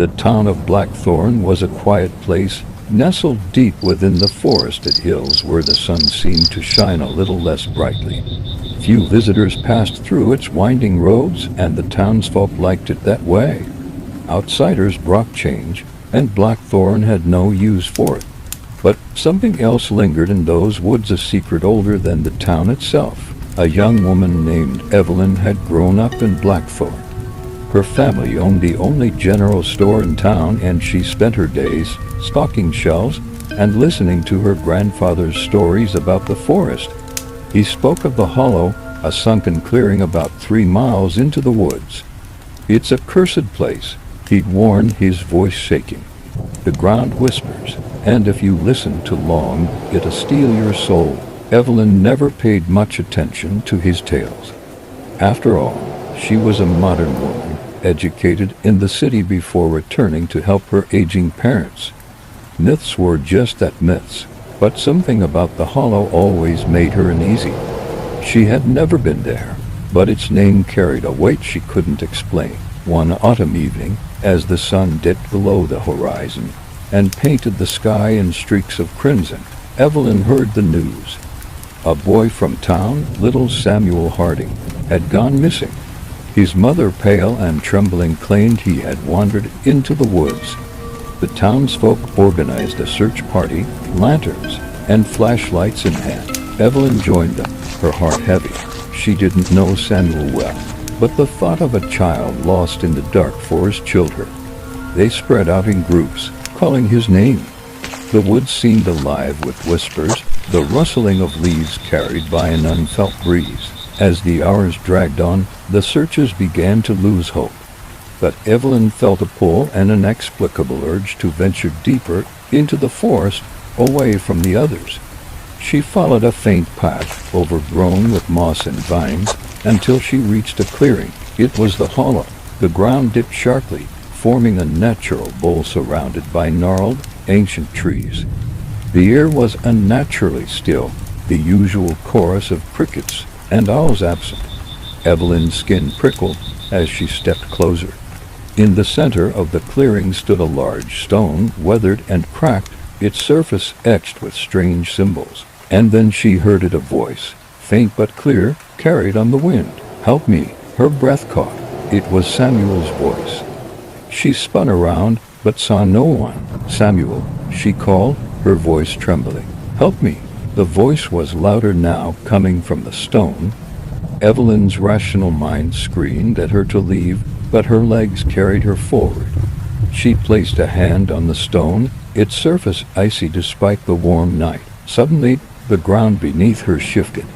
The town of Blackthorn was a quiet place, nestled deep within the forested hills where the sun seemed to shine a little less brightly. Few visitors passed through its winding roads, and the townsfolk liked it that way. Outsiders brought change, and Blackthorn had no use for it. But something else lingered in those woods, a secret older than the town itself. A young woman named Evelyn had grown up in Blackthorn. Her family owned the only general store in town, and she spent her days stocking shelves and listening to her grandfather's stories about the forest. He spoke of the Hollow, a sunken clearing about 3 miles into the woods. "It's a cursed place," he'd warned, his voice shaking. "The ground whispers, and if you listen too long, it'll steal your soul." Evelyn never paid much attention to his tales. After all, she was a modern woman, educated in the city before returning to help her aging parents. Myths were just that, myths, but something about the Hollow always made her uneasy. She had never been there, but its name carried a weight she couldn't explain. One autumn evening, as the sun dipped below the horizon and painted the sky in streaks of crimson, Evelyn heard the news. A boy from town, little Samuel Harding, had gone missing. His mother, pale and trembling, claimed he had wandered into the woods. The townsfolk organized a search party, lanterns and flashlights in hand. Evelyn joined them, her heart heavy. She didn't know Samuel well, but the thought of a child lost in the dark forest chilled her. They spread out in groups, calling his name. The woods seemed alive with whispers, the rustling of leaves carried by an unfelt breeze. As the hours dragged on, the searchers began to lose hope. But Evelyn felt a pull, an inexplicable urge to venture deeper into the forest, away from the others. She followed a faint path, overgrown with moss and vines, until she reached a clearing. It was the Hollow. The ground dipped sharply, forming a natural bowl surrounded by gnarled, ancient trees. The air was unnaturally still, the usual chorus of crickets and owls absent. Evelyn's skin prickled as she stepped closer. In the center of the clearing stood a large stone, weathered and cracked, its surface etched with strange symbols. And then she heard it, a voice, faint but clear, carried on the wind. "Help me!" Her breath caught. It was Samuel's voice. She spun around, but saw no one. "Samuel," she called, her voice trembling. "Help me!" The voice was louder now, coming from the stone. Evelyn's rational mind screamed at her to leave, but her legs carried her forward. She placed a hand on the stone, its surface icy despite the warm night. Suddenly, the ground beneath her shifted.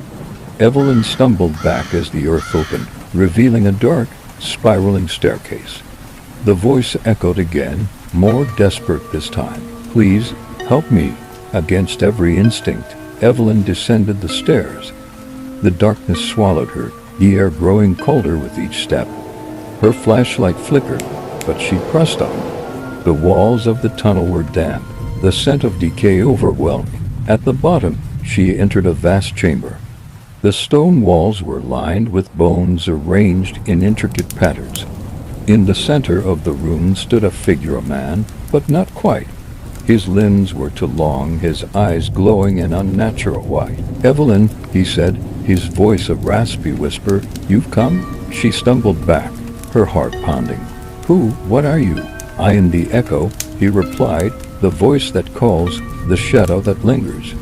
Evelyn stumbled back as the earth opened, revealing a dark, spiraling staircase. The voice echoed again, more desperate this time. "Please, help me." Against every instinct, Evelyn descended the stairs. The darkness swallowed her, the air growing colder with each step. Her flashlight flickered, but she pressed on. The walls of the tunnel were damp, the scent of decay overwhelming. At the bottom, she entered a vast chamber. The stone walls were lined with bones arranged in intricate patterns. In the center of the room stood a figure, a man, but not quite. His limbs were too long, his eyes glowing an unnatural white. "Evelyn," he said, his voice a raspy whisper, "you've come?" She stumbled back, her heart pounding. "Who? What are you?" "I am the echo," he replied, "the voice that calls, the shadow that lingers.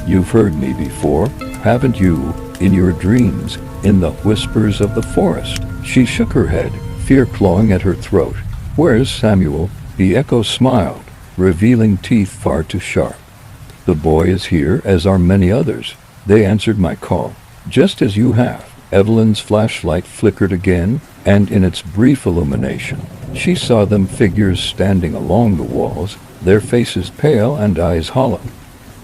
You've heard me before, haven't you, in your dreams, in the whispers of the forest?" She shook her head, fear clawing at her throat. "Where's Samuel?" The echo smiled, revealing teeth far too sharp. "The boy is here, as are many others. They answered my call, just as you have." Evelyn's flashlight flickered again, and in its brief illumination, she saw them, figures standing along the walls, their faces pale and eyes hollow.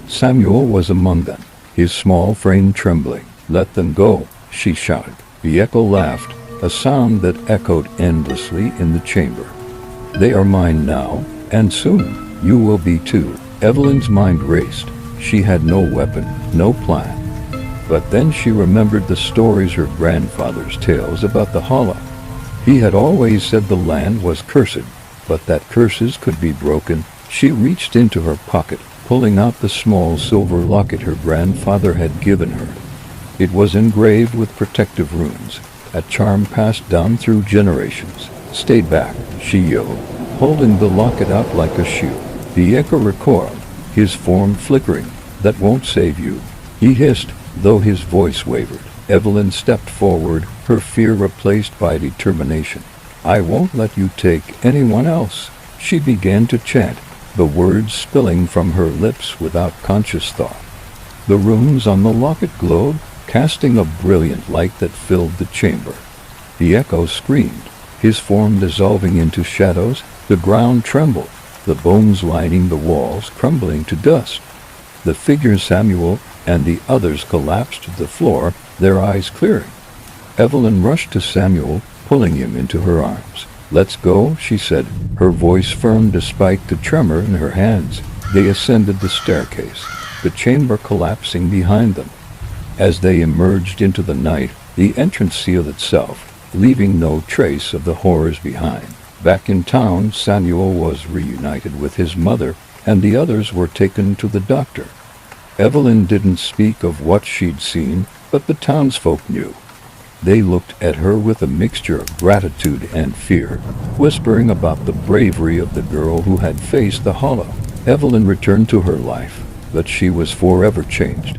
Samuel was among them, his small frame trembling. "Let them go," she shouted. The echo laughed, a sound that echoed endlessly in the chamber. "They are mine now, and soon you will be too." Evelyn's mind raced. She had no weapon, no plan. But then she remembered the stories, her grandfather's tales about the Hollow. He had always said the land was cursed, but that curses could be broken. She reached into her pocket, pulling out the small silver locket her grandfather had given her. It was engraved with protective runes, a charm passed down through generations. "Stay back," she yelled, holding the locket out like a shield. The echo recoiled, his form flickering. "That won't save you," he hissed, though his voice wavered. Evelyn stepped forward, her fear replaced by determination. "I won't let you take anyone else," she began to chant, the words spilling from her lips without conscious thought. The runes on the locket glowed, casting a brilliant light that filled the chamber. The echo screamed, his form dissolving into shadows. The ground trembled, the bones lining the walls crumbling to dust. The figure Samuel and the others collapsed to the floor, their eyes clearing. Evelyn rushed to Samuel, pulling him into her arms. "Let's go," she said, her voice firm despite the tremor in her hands. They ascended the staircase, the chamber collapsing behind them. As they emerged into the night, the entrance sealed itself, leaving no trace of the horrors behind. Back in town, Samuel was reunited with his mother, and the others were taken to the doctor. Evelyn didn't speak of what she'd seen, but the townsfolk knew. They looked at her with a mixture of gratitude and fear, whispering about the bravery of the girl who had faced the Hollow. Evelyn returned to her life, but she was forever changed.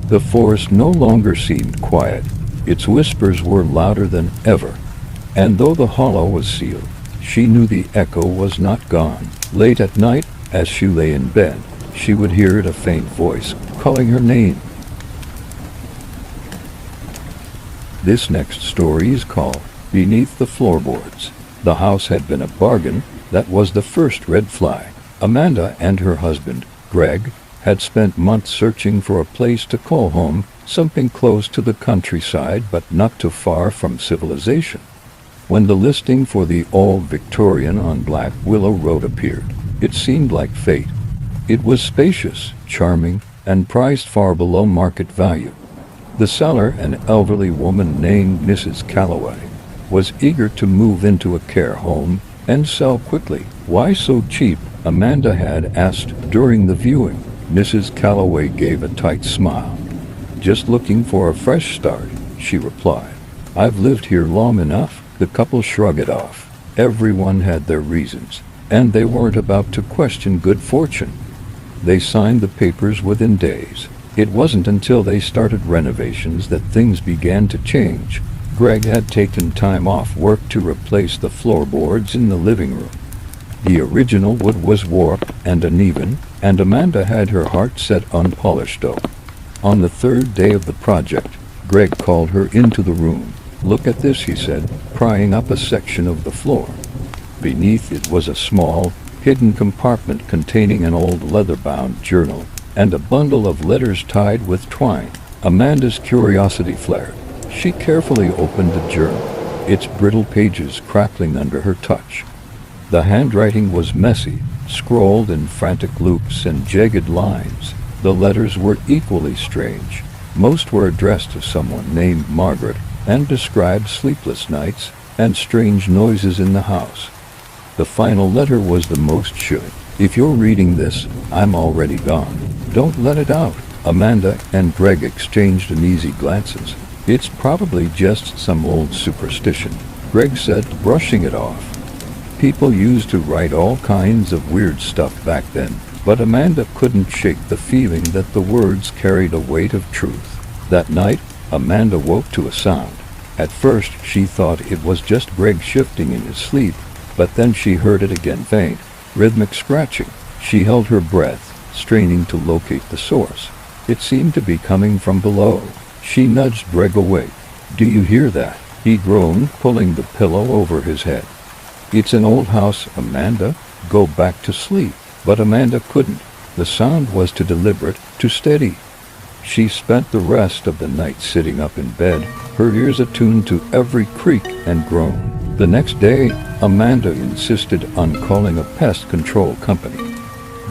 The forest no longer seemed quiet. Its whispers were louder than ever. And though the Hollow was sealed, she knew the echo was not gone. Late at night, as she lay in bed, she would hear a faint voice calling her name. This next story is called Beneath the Floorboards. The house had been a bargain. That was the first red flag. Amanda and her husband, Greg, had spent months searching for a place to call home, something close to the countryside but not too far from civilization. When the listing for the Old Victorian on Black Willow Road appeared, it seemed like fate. It was spacious, charming, and priced far below market value. The seller, an elderly woman named Mrs. Calloway, was eager to move into a care home and sell quickly. "Why so cheap?" Amanda had asked during the viewing. Mrs. Calloway gave a tight smile. "Just looking for a fresh start," she replied. "I've lived here long enough." The couple shrugged it off. Everyone had their reasons, and they weren't about to question good fortune. They signed the papers within days. It wasn't until they started renovations that things began to change. Greg had taken time off work to replace the floorboards in the living room. The original wood was warped and uneven, and Amanda had her heart set on polished oak. On the third day of the project, Greg called her into the room. "Look at this," he said, prying up a section of the floor. Beneath it was a small, hidden compartment containing an old leather-bound journal and a bundle of letters tied with twine. Amanda's curiosity flared. She carefully opened the journal, its brittle pages crackling under her touch. The handwriting was messy, scrawled in frantic loops and jagged lines. The letters were equally strange. Most were addressed to someone named Margaret and described sleepless nights and strange noises in the house. The final letter was the most chilling. "If you're reading this, I'm already gone. Don't let it out." Amanda and Greg exchanged uneasy glances. "It's probably just some old superstition," Greg said, brushing it off. People used to write all kinds of weird stuff back then, but Amanda couldn't shake the feeling that the words carried a weight of truth. That night, Amanda woke to a sound. At first, she thought it was just Greg shifting in his sleep, but then she heard it again, faint, rhythmic scratching. She held her breath, straining to locate the source. It seemed to be coming from below. She nudged Greg awake. "Do you hear that?" he groaned, pulling the pillow over his head. "It's an old house, Amanda. Go back to sleep." But Amanda couldn't. The sound was too deliberate, too steady. She spent the rest of the night sitting up in bed, her ears attuned to every creak and groan. The next day, Amanda insisted on calling a pest control company.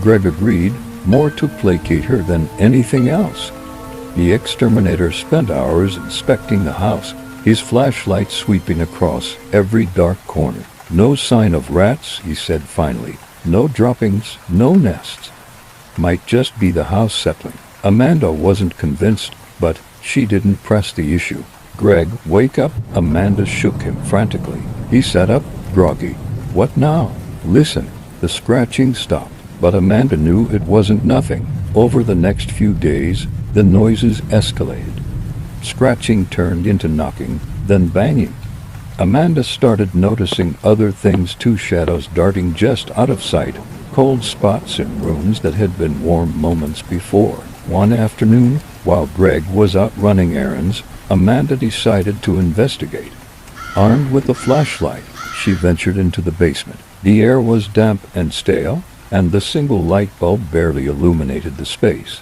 Greg agreed, more to placate her than anything else. The exterminator spent hours inspecting the house, his flashlight sweeping across every dark corner. No sign of rats, he said finally. No droppings, no nests. Might just be the house settling. Amanda wasn't convinced, but she didn't press the issue. Greg, wake up. Amanda shook him frantically. He sat up, groggy. What now? Listen. The scratching stopped, but Amanda knew it wasn't nothing. Over the next few days, the noises escalated. Scratching turned into knocking, then banging. Amanda started noticing other things too, shadows darting just out of sight, cold spots in rooms that had been warm moments before. One afternoon, while Greg was out running errands, Amanda decided to investigate. Armed with a flashlight, she ventured into the basement. The air was damp and stale, and the single light bulb barely illuminated the space.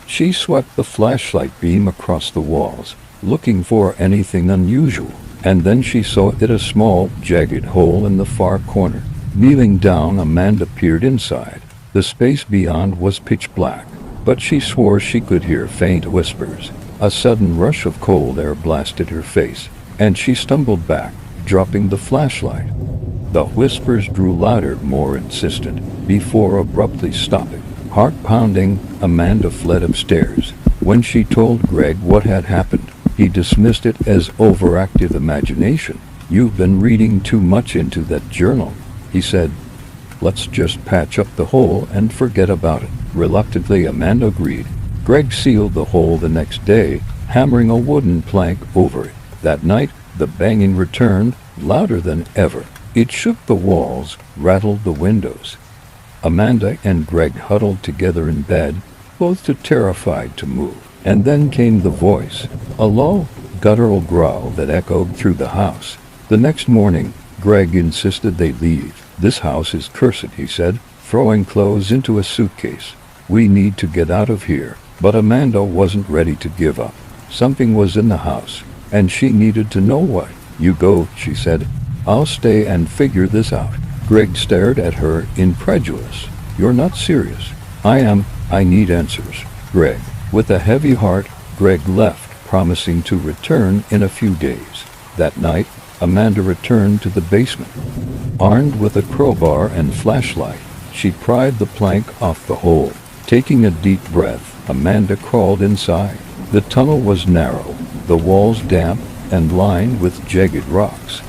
She swept the flashlight beam across the walls, looking for anything unusual, and then she saw it a small, jagged hole in the far corner. Kneeling down, Amanda peered inside. The space beyond was pitch black, but she swore she could hear faint whispers. A sudden rush of cold air blasted her face, and she stumbled back, dropping the flashlight. The whispers grew louder, more insistent, before abruptly stopping. Heart pounding, Amanda fled upstairs. When she told Greg what had happened, he dismissed it as overactive imagination. You've been reading too much into that journal, he said. Let's just patch up the hole and forget about it. Reluctantly, Amanda agreed. Greg sealed the hole the next day, hammering a wooden plank over it. That night, the banging returned, louder than ever. It shook the walls, rattled the windows. Amanda and Greg huddled together in bed, both too terrified to move. And then came the voice, a low, guttural growl that echoed through the house. The next morning, Greg insisted they leave. This house is cursed, he said, throwing clothes into a suitcase. We need to get out of here. But Amanda wasn't ready to give up. Something was in the house, and she needed to know what. You go, she said. I'll stay and figure this out. Greg stared at her, incredulous. You're not serious. I am. I need answers. Greg. With a heavy heart, Greg left, promising to return in a few days. That night, Amanda returned to the basement. Armed with a crowbar and flashlight, she pried the plank off the hole. Taking a deep breath, Amanda crawled inside. The tunnel was narrow, the walls damp and lined with jagged rocks.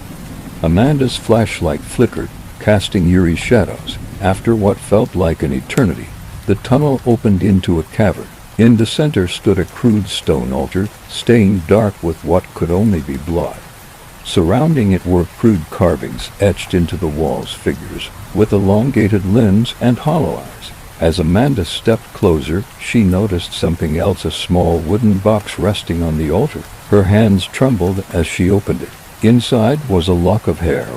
Amanda's flashlight flickered, casting eerie shadows. After what felt like an eternity, the tunnel opened into a cavern. In the center stood a crude stone altar, stained dark with what could only be blood. Surrounding it were crude carvings etched into the walls, figures with elongated limbs and hollow eyes. As Amanda stepped closer, she noticed something else, a small wooden box resting on the altar. Her hands trembled as she opened it. Inside was a lock of hair,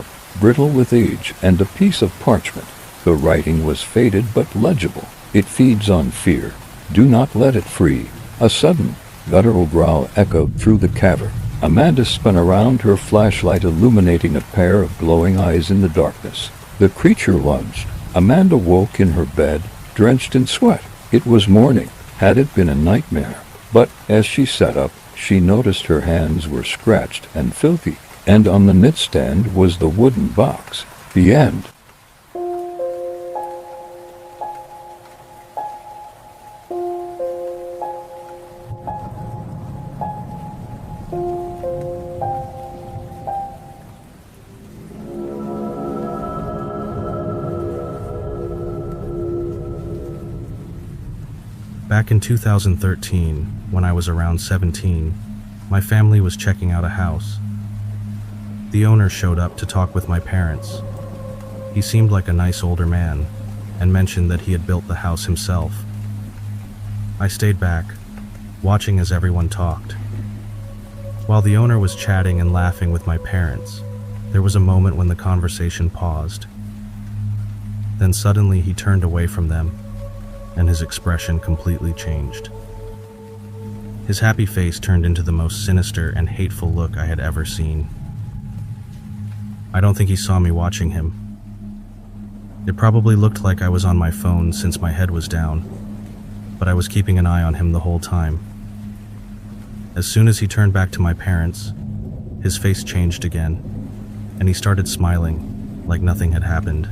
brittle with age, and a piece of parchment. The writing was faded but legible. It feeds on fear. Do not let it free. A sudden, guttural growl echoed through the cavern. Amanda spun around, her flashlight illuminating a pair of glowing eyes in the darkness. The creature lunged. Amanda woke in her bed, drenched in sweat. It was morning. Had it been a nightmare? But as she sat up, she noticed her hands were scratched and filthy, and on the nightstand was the wooden box. The end. Back in 2013, when I was around 17, my family was checking out a house. The owner showed up to talk with my parents. He seemed like a nice older man and mentioned that he had built the house himself. I stayed back, watching as everyone talked. While the owner was chatting and laughing with my parents, there was a moment when the conversation paused. Then suddenly he turned away from them, and his expression completely changed. His happy face turned into the most sinister and hateful look I had ever seen. I don't think he saw me watching him. It probably looked like I was on my phone since my head was down, but I was keeping an eye on him the whole time. As soon as he turned back to my parents, his face changed again, and he started smiling, like nothing had happened.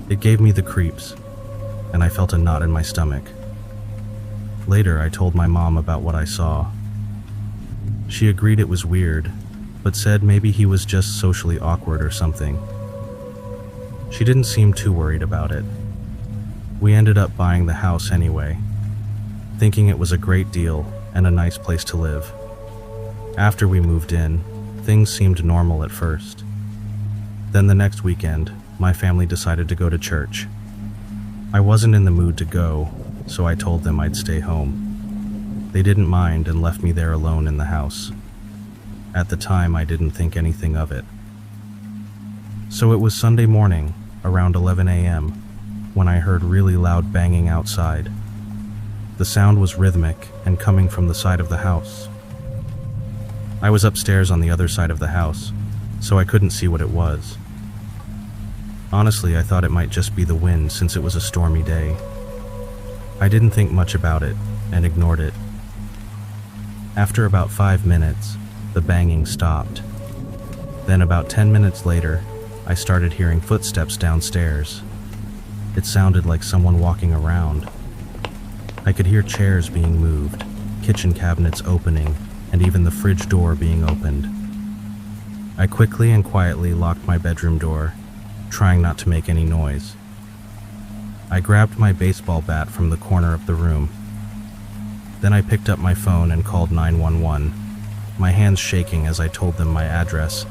It gave me the creeps, and I felt a knot in my stomach. Later, I told my mom about what I saw. She agreed it was weird, but said maybe he was just socially awkward or something. She didn't seem too worried about it. We ended up buying the house anyway, thinking it was a great deal and a nice place to live. After we moved in, things seemed normal at first. Then the next weekend, my family decided to go to church. I wasn't in the mood to go, so I told them I'd stay home. They didn't mind and left me there alone in the house. At the time, I didn't think anything of it. So it was Sunday morning, around 11 a.m., when I heard really loud banging outside. The sound was rhythmic and coming from the side of the house. I was upstairs on the other side of the house, so I couldn't see what it was. Honestly, I thought it might just be the wind since it was a stormy day. I didn't think much about it and ignored it. After about 5 minutes, the banging stopped. Then about 10 minutes later, I started hearing footsteps downstairs. It sounded like someone walking around. I could hear chairs being moved, kitchen cabinets opening, and even the fridge door being opened. I quickly and quietly locked my bedroom door, trying not to make any noise. I grabbed my baseball bat from the corner of the room. Then I picked up my phone and called 911, my hands shaking as I told them my address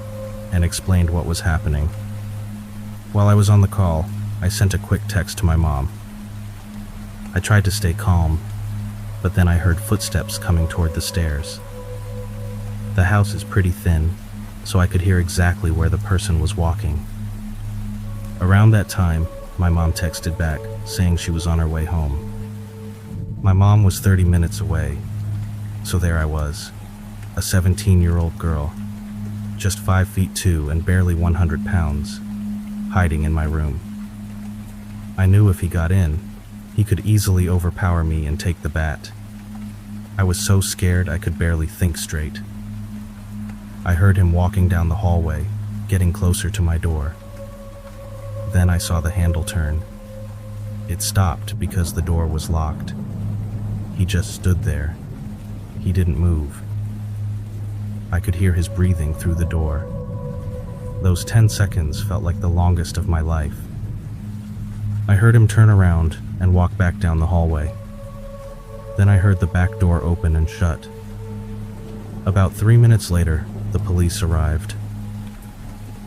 and explained what was happening. While I was on the call, I sent a quick text to my mom. I tried to stay calm, but then I heard footsteps coming toward the stairs. The house is pretty thin, so I could hear exactly where the person was walking. Around that time, my mom texted back, saying she was on her way home. My mom was 30 minutes away, so there I was, a 17-year-old girl, just 5'2" and barely 100 pounds, hiding in my room. I knew if he got in, he could easily overpower me and take the bat. I was so scared I could barely think straight. I heard him walking down the hallway, getting closer to my door. Then I saw the handle turn. It stopped because the door was locked. He just stood there. He didn't move. I could hear his breathing through the door. Those 10 seconds felt like the longest of my life. I heard him turn around and walk back down the hallway. Then I heard the back door open and shut. About 3 minutes later, the police arrived.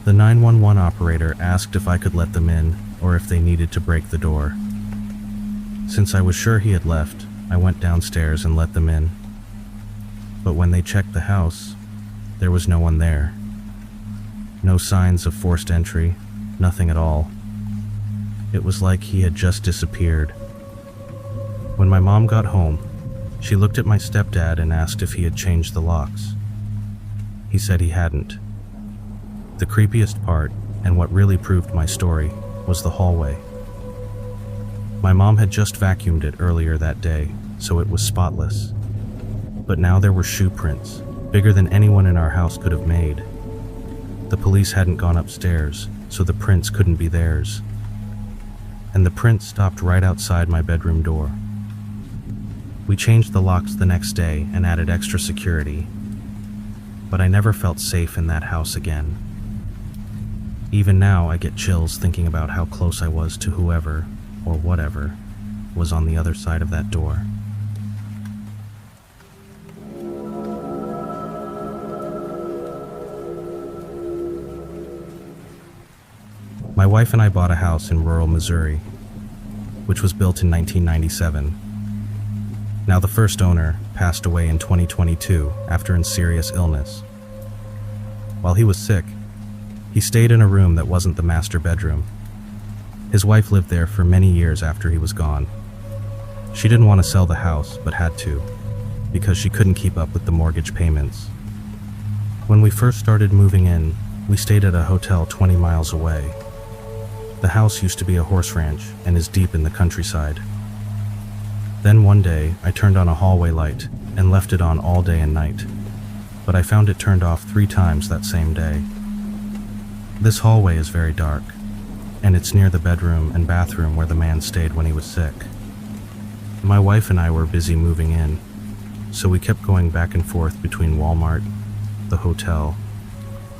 The 911 operator asked if I could let them in or if they needed to break the door. Since I was sure he had left, I went downstairs and let them in. But when they checked the house, there was no one there. No signs of forced entry, nothing at all. It was like he had just disappeared. When my mom got home, she looked at my stepdad and asked if he had changed the locks. He said he hadn't. The creepiest part, and what really proved my story, was the hallway. My mom had just vacuumed it earlier that day, so it was spotless. But now there were shoe prints, bigger than anyone in our house could have made. The police hadn't gone upstairs, so the prints couldn't be theirs. And the prints stopped right outside my bedroom door. We changed the locks the next day and added extra security, but I never felt safe in that house again. Even now, I get chills thinking about how close I was to whoever, or whatever, was on the other side of that door. My wife and I bought a house in rural Missouri, which was built in 1997. Now, the first owner passed away in 2022 after a serious illness. While he was sick, he stayed in a room that wasn't the master bedroom. His wife lived there for many years after he was gone. She didn't want to sell the house, but had to, because she couldn't keep up with the mortgage payments. When we first started moving in, we stayed at a hotel 20 miles away. The house used to be a horse ranch and is deep in the countryside. Then one day, I turned on a hallway light and left it on all day and night, but I found it turned off 3 times that same day. This hallway is very dark, and it's near the bedroom and bathroom where the man stayed when he was sick. My wife and I were busy moving in, so we kept going back and forth between Walmart, the hotel,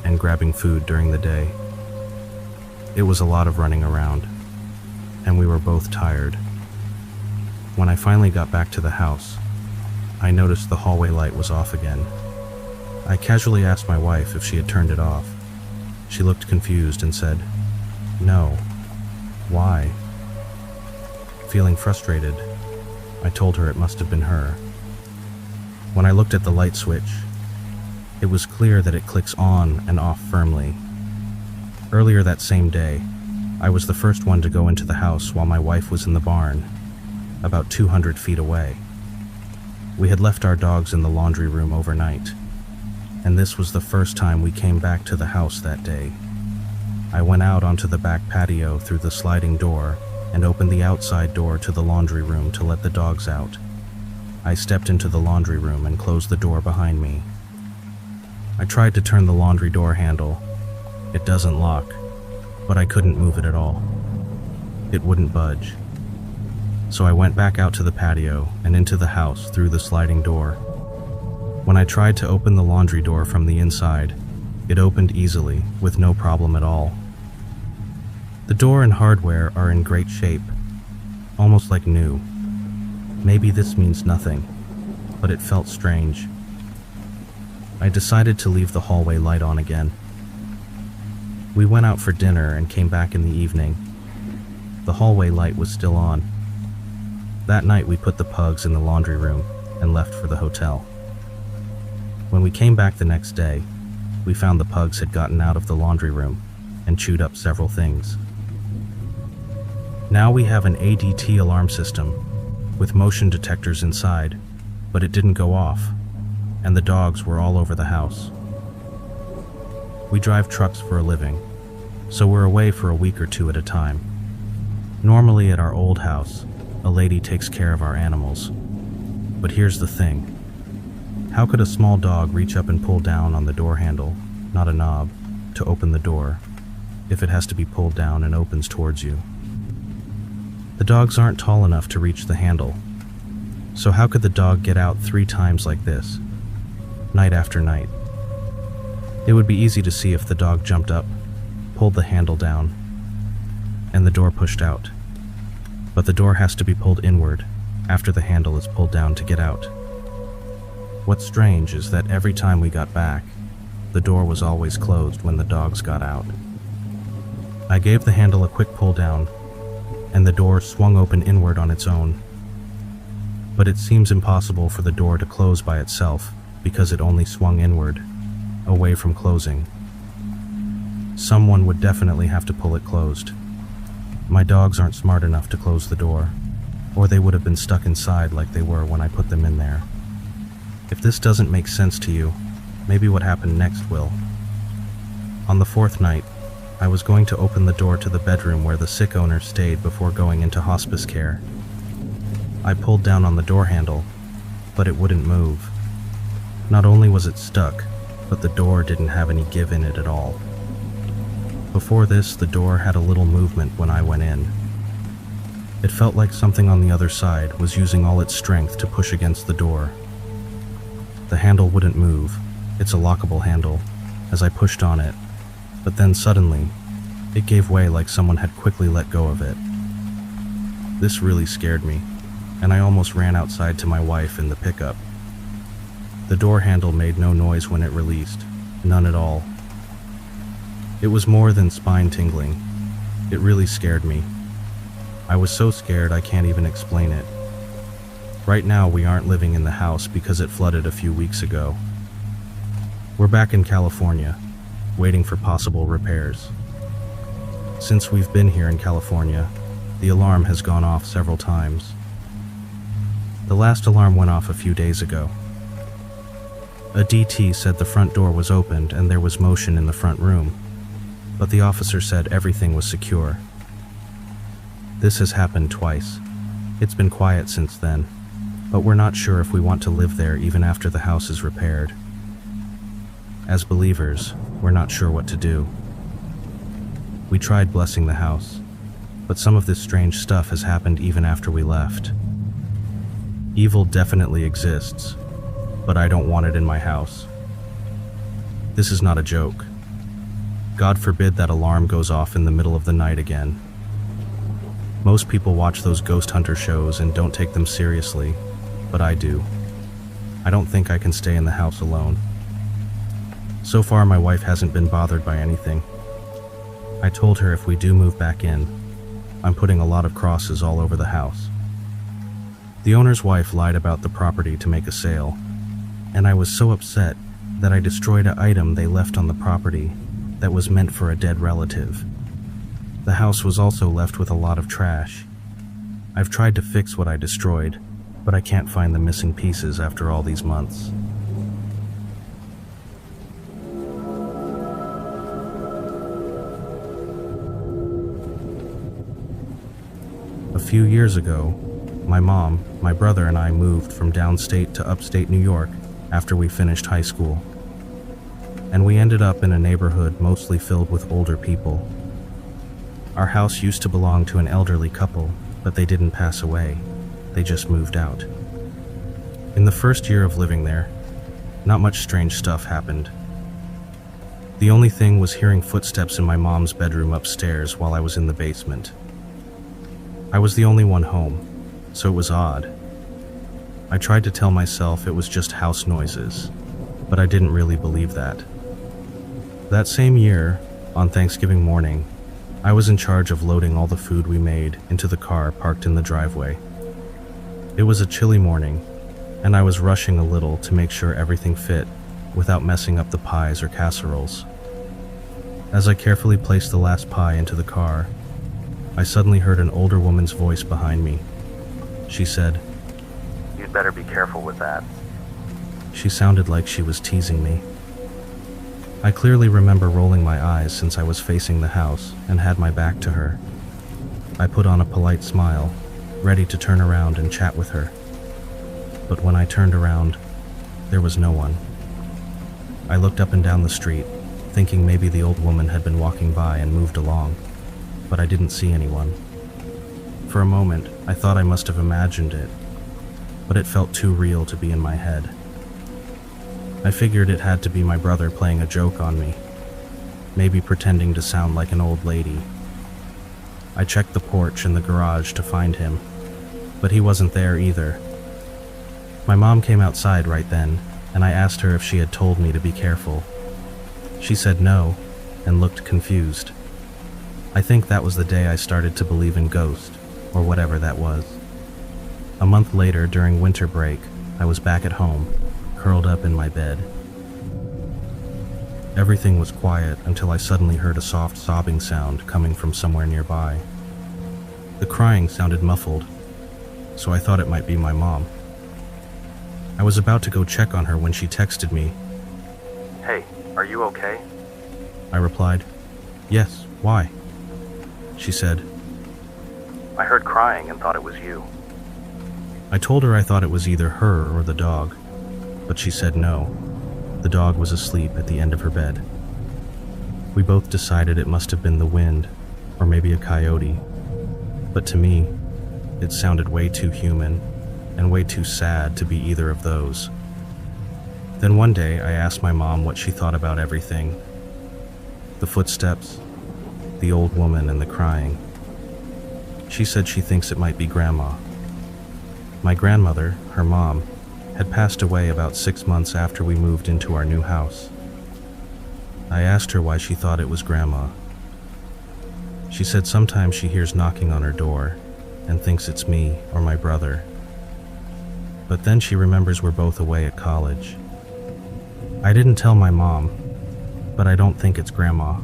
and grabbing food during the day. It was a lot of running around, and we were both tired. When I finally got back to the house, I noticed the hallway light was off again. I casually asked my wife if she had turned it off. She looked confused and said, "No. Why?" Feeling frustrated, I told her it must have been her. When I looked at the light switch, it was clear that it clicks on and off firmly. Earlier that same day, I was the first one to go into the house while my wife was in the barn, about 200 feet away. We had left our dogs in the laundry room overnight, and this was the first time we came back to the house that day. I went out onto the back patio through the sliding door and opened the outside door to the laundry room to let the dogs out. I stepped into the laundry room and closed the door behind me. I tried to turn the laundry door handle. It doesn't lock, but I couldn't move it at all. It wouldn't budge. So I went back out to the patio and into the house through the sliding door. When I tried to open the laundry door from the inside, it opened easily with no problem at all. The door and hardware are in great shape, almost like new. Maybe this means nothing, but it felt strange. I decided to leave the hallway light on again. We went out for dinner and came back in the evening. The hallway light was still on. That night we put the pugs in the laundry room and left for the hotel. When we came back the next day, we found the pugs had gotten out of the laundry room and chewed up several things. Now we have an ADT alarm system with motion detectors inside, but it didn't go off, and the dogs were all over the house. We drive trucks for a living, so we're away for a week or two at a time. Normally at our old house, a lady takes care of our animals. But here's the thing. How could a small dog reach up and pull down on the door handle, not a knob, to open the door, if it has to be pulled down and opens towards you? The dogs aren't tall enough to reach the handle. So how could the dog get out 3 times like this, night after night? It would be easy to see if the dog jumped up, pulled the handle down, and the door pushed out. But the door has to be pulled inward after the handle is pulled down to get out. What's strange is that every time we got back, the door was always closed when the dogs got out. I gave the handle a quick pull down, and the door swung open inward on its own. But it seems impossible for the door to close by itself because it only swung inward, away from closing. Someone would definitely have to pull it closed. My dogs aren't smart enough to close the door, or they would have been stuck inside like they were when I put them in there. If this doesn't make sense to you, maybe what happened next will. On the 4th night, I was going to open the door to the bedroom where the sick owner stayed before going into hospice care. I pulled down on the door handle, but it wouldn't move. Not only was it stuck, but the door didn't have any give in it at all. Before this, the door had a little movement when I went in. It felt like something on the other side was using all its strength to push against the door. The handle wouldn't move. It's a lockable handle, as I pushed on it, but then suddenly, it gave way like someone had quickly let go of it. This really scared me, and I almost ran outside to my wife in the pickup. The door handle made no noise when it released, none at all. It was more than spine tingling. It really scared me. I was so scared I can't even explain it. Right now we aren't living in the house because it flooded a few weeks ago. We're back in California, waiting for possible repairs. Since we've been here in California, the alarm has gone off several times. The last alarm went off a few days ago. A DT said the front door was opened and there was motion in the front room, but the officer said everything was secure. This has happened twice. It's been quiet since then, but we're not sure if we want to live there even after the house is repaired. As believers, we're not sure what to do. We tried blessing the house, but some of this strange stuff has happened even after we left. Evil definitely exists, but I don't want it in my house. This is not a joke. God forbid that alarm goes off in the middle of the night again. Most people watch those ghost hunter shows and don't take them seriously, but I do. I don't think I can stay in the house alone. So far, my wife hasn't been bothered by anything. I told her if we do move back in, I'm putting a lot of crosses all over the house. The owner's wife lied about the property to make a sale, and I was so upset that I destroyed an item they left on the property that was meant for a dead relative. The house was also left with a lot of trash. I've tried to fix what I destroyed, but I can't find the missing pieces after all these months. A few years ago, my mom, my brother, and I moved from downstate to upstate New York after we finished high school. And we ended up in a neighborhood mostly filled with older people. Our house used to belong to an elderly couple, but they didn't pass away. They just moved out. In the first year of living there, not much strange stuff happened. The only thing was hearing footsteps in my mom's bedroom upstairs while I was in the basement. I was the only one home, so it was odd. I tried to tell myself it was just house noises, but I didn't really believe that. That same year, on Thanksgiving morning, I was in charge of loading all the food we made into the car parked in the driveway. It was a chilly morning, and I was rushing a little to make sure everything fit without messing up the pies or casseroles. As I carefully placed the last pie into the car, I suddenly heard an older woman's voice behind me. She said, "You'd better be careful with that." She sounded like she was teasing me. I clearly remember rolling my eyes since I was facing the house and had my back to her. I put on a polite smile, ready to turn around and chat with her. But when I turned around, there was no one. I looked up and down the street, thinking maybe the old woman had been walking by and moved along, but I didn't see anyone. For a moment, I thought I must have imagined it, but it felt too real to be in my head. I figured it had to be my brother playing a joke on me, maybe pretending to sound like an old lady. I checked the porch and the garage to find him, but he wasn't there either. My mom came outside right then, and I asked her if she had told me to be careful. She said no, and looked confused. I think that was the day I started to believe in ghosts, or whatever that was. A month later, during winter break, I was back at home, curled up in my bed. Everything was quiet until I suddenly heard a soft sobbing sound coming from somewhere nearby. The crying sounded muffled, so I thought it might be my mom. I was about to go check on her when she texted me. "Hey, are you okay?" I replied, "Yes, why?" She said, "I heard crying and thought it was you." I told her I thought it was either her or the dog, but she said no. The dog was asleep at the end of her bed. We both decided it must have been the wind, or maybe a coyote, but to me, it sounded way too human and way too sad to be either of those. Then one day I asked my mom what she thought about everything. The footsteps, the old woman, and the crying. She said she thinks it might be Grandma. My grandmother, her mom, had passed away about 6 months after we moved into our new house. I asked her why she thought it was Grandma. She said sometimes she hears knocking on her door and thinks it's me or my brother. But then she remembers we're both away at college. I didn't tell my mom, but I don't think it's Grandma.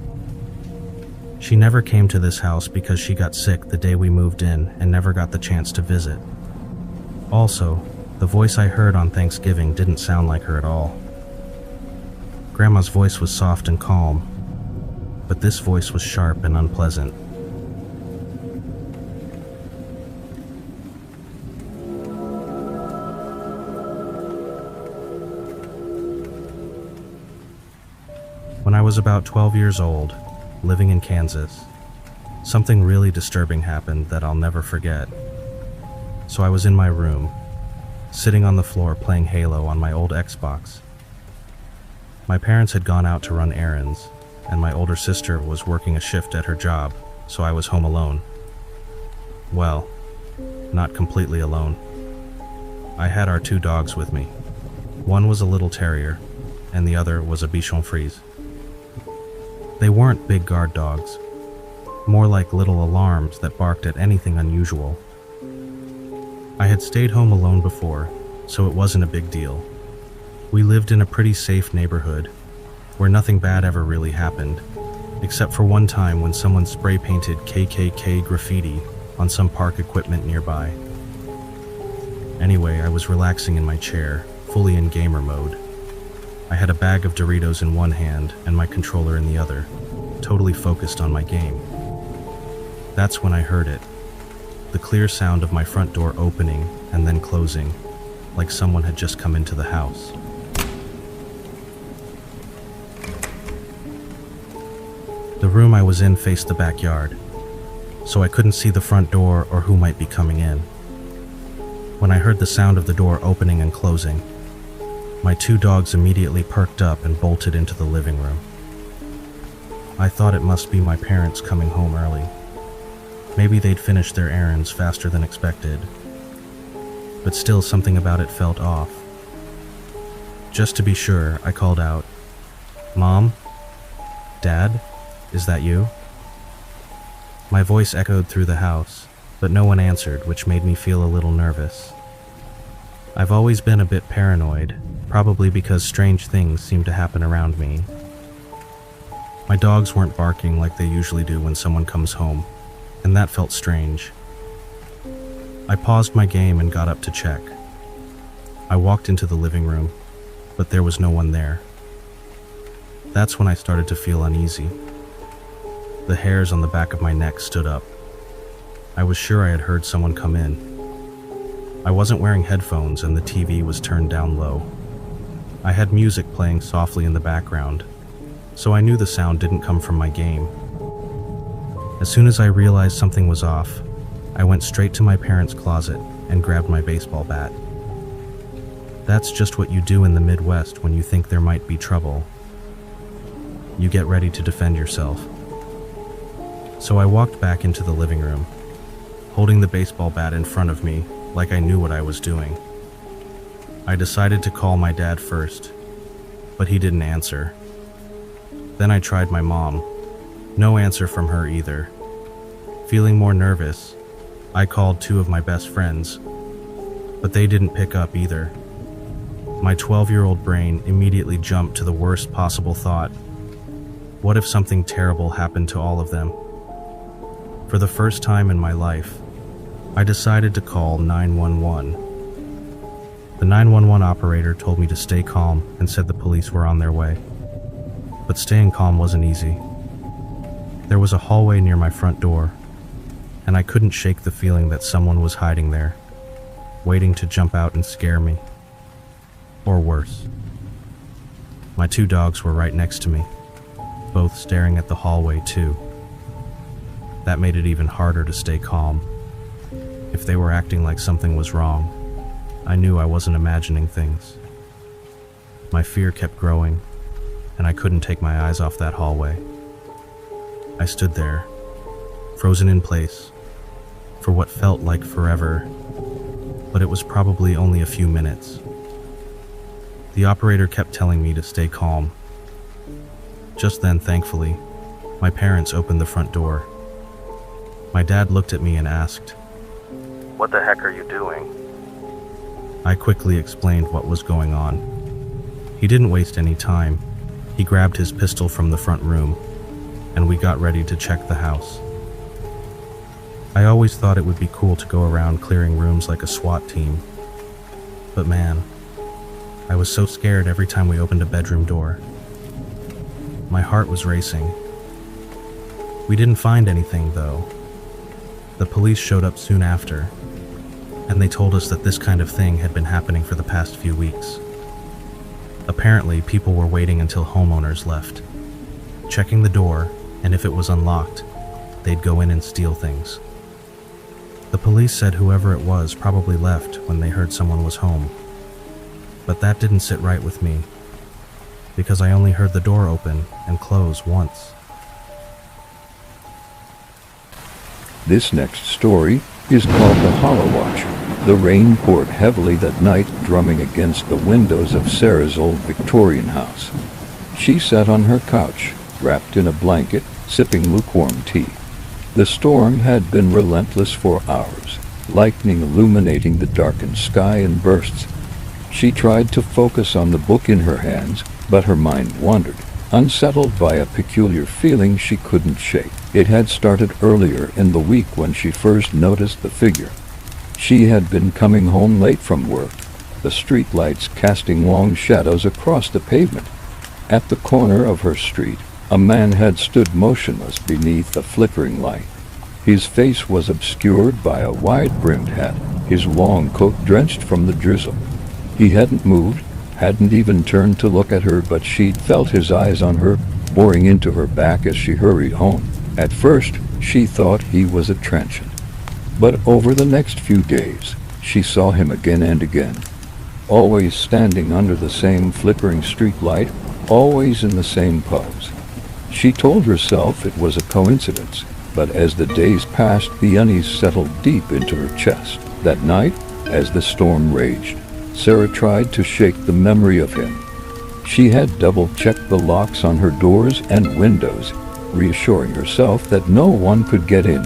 She never came to this house because she got sick the day we moved in and never got the chance to visit. Also, the voice I heard on Thanksgiving didn't sound like her at all. Grandma's voice was soft and calm, but this voice was sharp and unpleasant. When I was about 12 years old, living in Kansas, something really disturbing happened that I'll never forget. So I was in my room, sitting on the floor playing Halo on my old Xbox. My parents had gone out to run errands, and my older sister was working a shift at her job, so I was home alone. Well, not completely alone. I had our 2 dogs with me. One was a little terrier, and the other was a Bichon Frise. They weren't big guard dogs, more like little alarms that barked at anything unusual. I had stayed home alone before, so it wasn't a big deal. We lived in a pretty safe neighborhood, where nothing bad ever really happened, except for one time when someone spray painted KKK graffiti on some park equipment nearby. Anyway, I was relaxing in my chair, fully in gamer mode. I had a bag of Doritos in one hand and my controller in the other, totally focused on my game. That's when I heard it, the clear sound of my front door opening and then closing, like someone had just come into the house. The room I was in faced the backyard, so I couldn't see the front door or who might be coming in. When I heard the sound of the door opening and closing, my 2 dogs immediately perked up and bolted into the living room. I thought it must be my parents coming home early. Maybe they'd finished their errands faster than expected, but still something about it felt off. Just to be sure, I called out, "Mom? Dad? Is that you?" My voice echoed through the house, but no one answered, which made me feel a little nervous. I've always been a bit paranoid, probably because strange things seem to happen around me. My dogs weren't barking like they usually do when someone comes home, and that felt strange. I paused my game and got up to check. I walked into the living room, but there was no one there. That's when I started to feel uneasy. The hairs on the back of my neck stood up. I was sure I had heard someone come in. I wasn't wearing headphones and the TV was turned down low. I had music playing softly in the background, so I knew the sound didn't come from my game. As soon as I realized something was off, I went straight to my parents' closet and grabbed my baseball bat. That's just what you do in the Midwest when you think there might be trouble. You get ready to defend yourself. So I walked back into the living room, holding the baseball bat in front of me like I knew what I was doing. I decided to call my dad first, but he didn't answer. Then I tried my mom. No answer from her either. Feeling more nervous, I called 2 of my best friends, but they didn't pick up either. My 12-year-old brain immediately jumped to the worst possible thought. What if something terrible happened to all of them? For the first time in my life, I decided to call 911. The 911 operator told me to stay calm and said the police were on their way. But staying calm wasn't easy. There was a hallway near my front door, and I couldn't shake the feeling that someone was hiding there, waiting to jump out and scare me. Or worse. My 2 dogs were right next to me, both staring at the hallway too. That made it even harder to stay calm. If they were acting like something was wrong, I knew I wasn't imagining things. My fear kept growing, and I couldn't take my eyes off that hallway. I stood there, frozen in place, for what felt like forever, but it was probably only a few minutes. The operator kept telling me to stay calm. Just then, thankfully, my parents opened the front door. My dad looked at me and asked, "What the heck are you doing?" I quickly explained what was going on. He didn't waste any time. He grabbed his pistol from the front room, and we got ready to check the house. I always thought it would be cool to go around clearing rooms like a SWAT team. But man, I was so scared every time we opened a bedroom door. My heart was racing. We didn't find anything, though. The police showed up soon after, and they told us that this kind of thing had been happening for the past few weeks. Apparently, people were waiting until homeowners left, checking the door, and if it was unlocked, they'd go in and steal things. The police said whoever it was probably left when they heard someone was home. But that didn't sit right with me, because I only heard the door open and close once. This next story is called The Hollow Watch. The rain poured heavily that night, drumming against the windows of Sarah's old Victorian house. She sat on her couch, wrapped in a blanket, sipping lukewarm tea. The storm had been relentless for hours, lightning illuminating the darkened sky in bursts. She tried to focus on the book in her hands, but her mind wandered, unsettled by a peculiar feeling she couldn't shake. It had started earlier in the week when she first noticed the figure. She had been coming home late from work, the street lights casting long shadows across the pavement. At the corner of her street, a man had stood motionless beneath the flickering light. His face was obscured by a wide-brimmed hat, his long coat drenched from the drizzle. He hadn't moved, hadn't even turned to look at her, but she'd felt his eyes on her, boring into her back as she hurried home. At first, she thought he was a transient. But over the next few days, she saw him again and again, always standing under the same flickering street light, always in the same pose. She told herself it was a coincidence, but as the days passed, the unease settled deep into her chest. That night, as the storm raged, Sarah tried to shake the memory of him. She had double-checked the locks on her doors and windows, reassuring herself that no one could get in.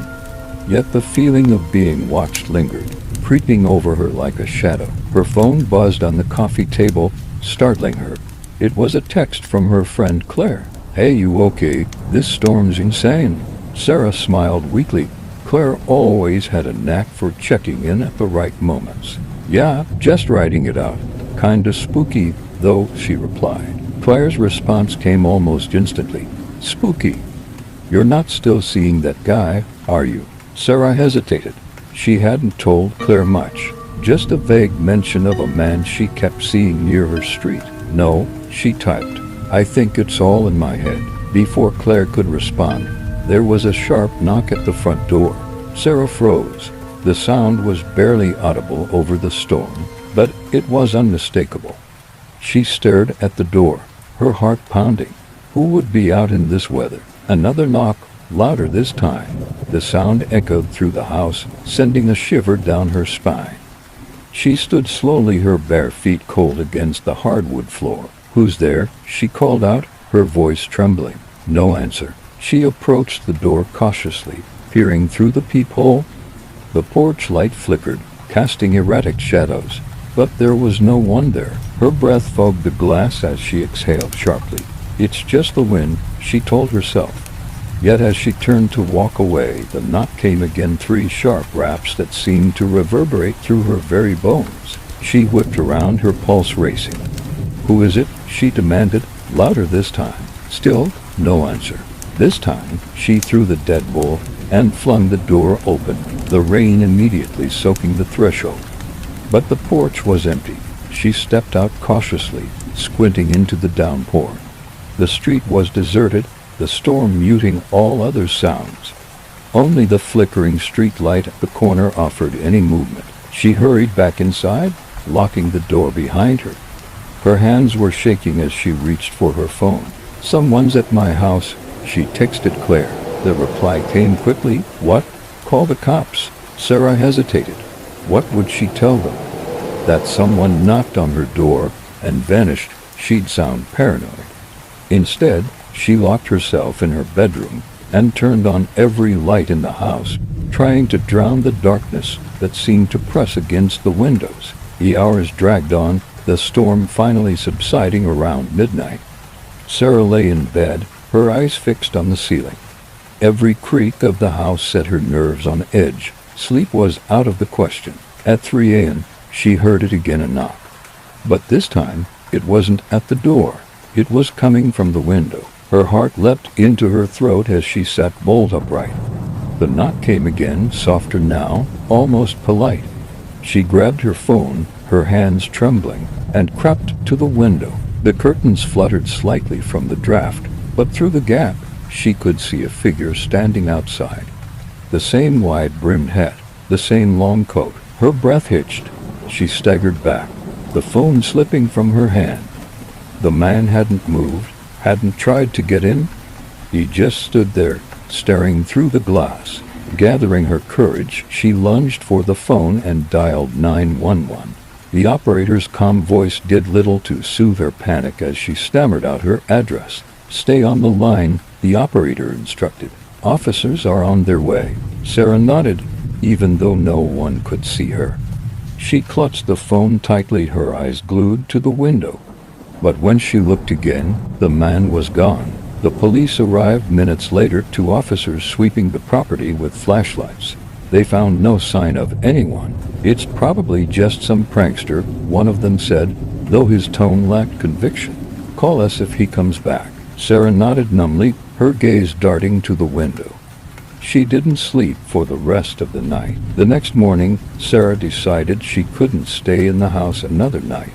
Yet the feeling of being watched lingered, creeping over her like a shadow. Her phone buzzed on the coffee table, startling her. It was a text from her friend Claire. "Hey, you okay? This storm's insane." Sarah smiled weakly. Claire always had a knack for checking in at the right moments. "Yeah, just writing it out. Kinda spooky, though," she replied. Claire's response came almost instantly. "Spooky? You're not still seeing that guy, are you?" Sarah hesitated. She hadn't told Claire much, just a vague mention of a man she kept seeing near her street. "No," she typed. "I think it's all in my head." Before Claire could respond, there was a sharp knock at the front door. Sarah froze. The sound was barely audible over the storm, but it was unmistakable. She stared at the door, her heart pounding. Who would be out in this weather? Another knock, louder this time. The sound echoed through the house, sending a shiver down her spine. She stood slowly, her bare feet cold against the hardwood floor. "Who's there?" she called out, her voice trembling. No answer. She approached the door cautiously, peering through the peephole. The porch light flickered, casting erratic shadows, but there was no one there. Her breath fogged the glass as she exhaled sharply. "It's just the wind," she told herself. Yet as she turned to walk away, the knock came again, 3 sharp raps that seemed to reverberate through her very bones. She whipped around, her pulse racing. "Who is it?" she demanded, louder this time. Still no answer. This time, she threw the deadbolt and flung the door open, the rain immediately soaking the threshold. But the porch was empty. She stepped out cautiously, squinting into the downpour. The street was deserted, the storm muting all other sounds. Only the flickering street light at the corner offered any movement. She hurried back inside, locking the door behind her. Her hands were shaking as she reached for her phone. "Someone's at my house," she texted Claire. The reply came quickly. "What?" "Call the cops." Sarah hesitated. What would she tell them? That someone knocked on her door and vanished. She'd sound paranoid. Instead, she locked herself in her bedroom and turned on every light in the house, trying to drown the darkness that seemed to press against the windows. The hours dragged on, the storm finally subsiding around midnight. Sarah lay in bed, her eyes fixed on the ceiling. Every creak of the house set her nerves on edge. Sleep was out of the question. At 3 a.m., she heard it again, a knock. But this time, it wasn't at the door. It was coming from the window. Her heart leapt into her throat as she sat bolt upright. The knock came again, softer now, almost polite. She grabbed her phone, her hands trembling, and crept to the window. The curtains fluttered slightly from the draft, but through the gap, she could see a figure standing outside. The same wide-brimmed hat, the same long coat. Her breath hitched. She staggered back, the phone slipping from her hand. The man hadn't moved, hadn't tried to get in. He just stood there, staring through the glass. Gathering her courage, she lunged for the phone and dialed 911. The operator's calm voice did little to soothe her panic as she stammered out her address. "Stay on the line," the operator instructed. "Officers are on their way." Sarah nodded, even though no one could see her. She clutched the phone tightly, her eyes glued to the window. But when she looked again, the man was gone. The police arrived minutes later, 2 officers sweeping the property with flashlights. They found no sign of anyone. "It's probably just some prankster," one of them said, though his tone lacked conviction. "Call us if he comes back." Sarah nodded numbly, her gaze darting to the window. She didn't sleep for the rest of the night. The next morning, Sarah decided she couldn't stay in the house another night.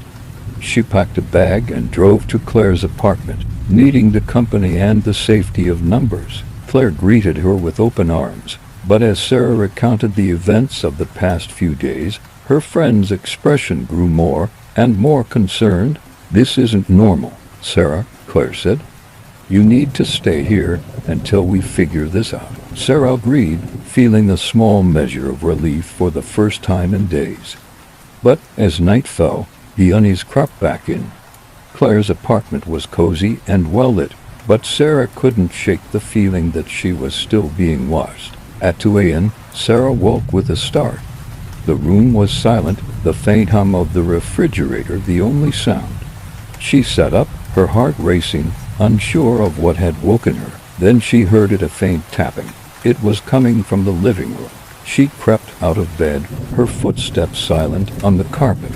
She packed a bag and drove to Claire's apartment, needing the company and the safety of numbers. Claire greeted her with open arms, but as Sarah recounted the events of the past few days, her friend's expression grew more and more concerned. "This isn't normal, Sarah," Claire said. "You need to stay here until we figure this out." Sarah agreed, feeling a small measure of relief for the first time in days. But as night fell, the unease crept back in. Claire's apartment was cozy and well-lit, but Sarah couldn't shake the feeling that she was still being watched. At 2 a.m., Sarah woke with a start. The room was silent, the faint hum of the refrigerator the only sound. She sat up, her heart racing, unsure of what had woken her. Then she heard a faint tapping. It was coming from the living room. She crept out of bed, her footsteps silent on the carpet.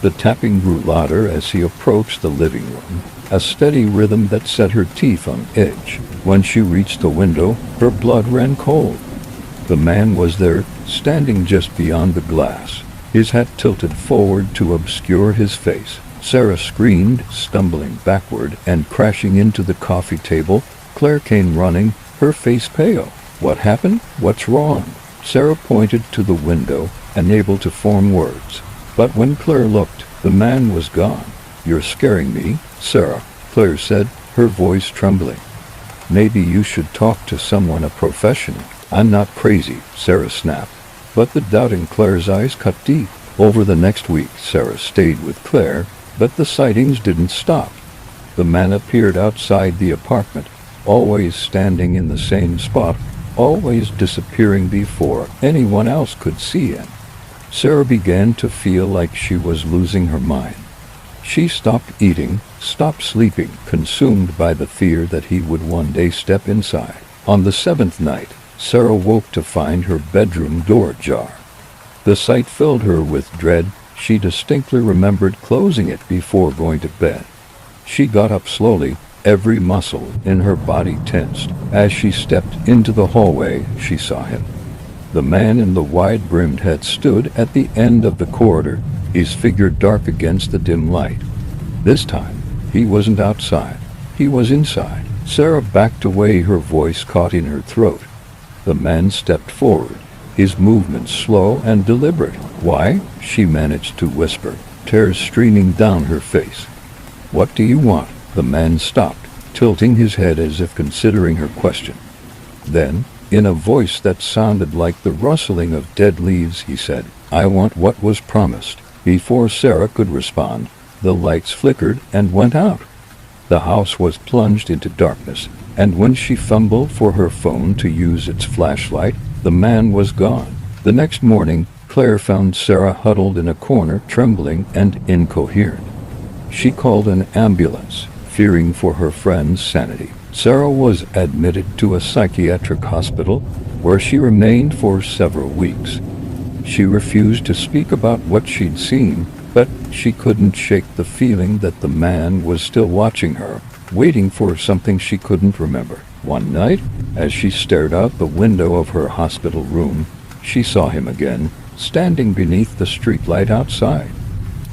The tapping grew louder as he approached the living room, a steady rhythm that set her teeth on edge. When she reached the window, her blood ran cold. The man was there, standing just beyond the glass, his hat tilted forward to obscure his face. Sarah screamed, stumbling backward and crashing into the coffee table. Claire came running, her face pale. "What happened? What's wrong?" Sarah pointed to the window, unable to form words. But when Claire looked, the man was gone. "You're scaring me, Sarah," Claire said, her voice trembling. "Maybe you should talk to someone, a professional." "I'm not crazy," Sarah snapped. But the doubt in Claire's eyes cut deep. Over the next week, Sarah stayed with Claire, but the sightings didn't stop. The man appeared outside the apartment, always standing in the same spot, always disappearing before anyone else could see him. Sarah began to feel like she was losing her mind. She stopped eating, stopped sleeping, consumed by the fear that he would one day step inside. On the 7th night, Sarah woke to find her bedroom door ajar. The sight filled her with dread. She distinctly remembered closing it before going to bed. She got up slowly, every muscle in her body tensed. As she stepped into the hallway, she saw him. The man in the wide-brimmed hat stood at the end of the corridor, his figure dark against the dim light. This time, he wasn't outside. He was inside. Sarah backed away, her voice caught in her throat. The man stepped forward, his movements slow and deliberate. "Why?" she managed to whisper, tears streaming down her face. "What do you want?" The man stopped, tilting his head as if considering her question. Then, in a voice that sounded like the rustling of dead leaves, he said, "I want what was promised." Before Sarah could respond, the lights flickered and went out. The house was plunged into darkness, and when she fumbled for her phone to use its flashlight, the man was gone. The next morning, Claire found Sarah huddled in a corner, trembling and incoherent. She called an ambulance, fearing for her friend's sanity. Sarah was admitted to a psychiatric hospital, where she remained for several weeks. She refused to speak about what she'd seen, but she couldn't shake the feeling that the man was still watching her, waiting for something she couldn't remember. One night, as she stared out the window of her hospital room, she saw him again, standing beneath the streetlight outside.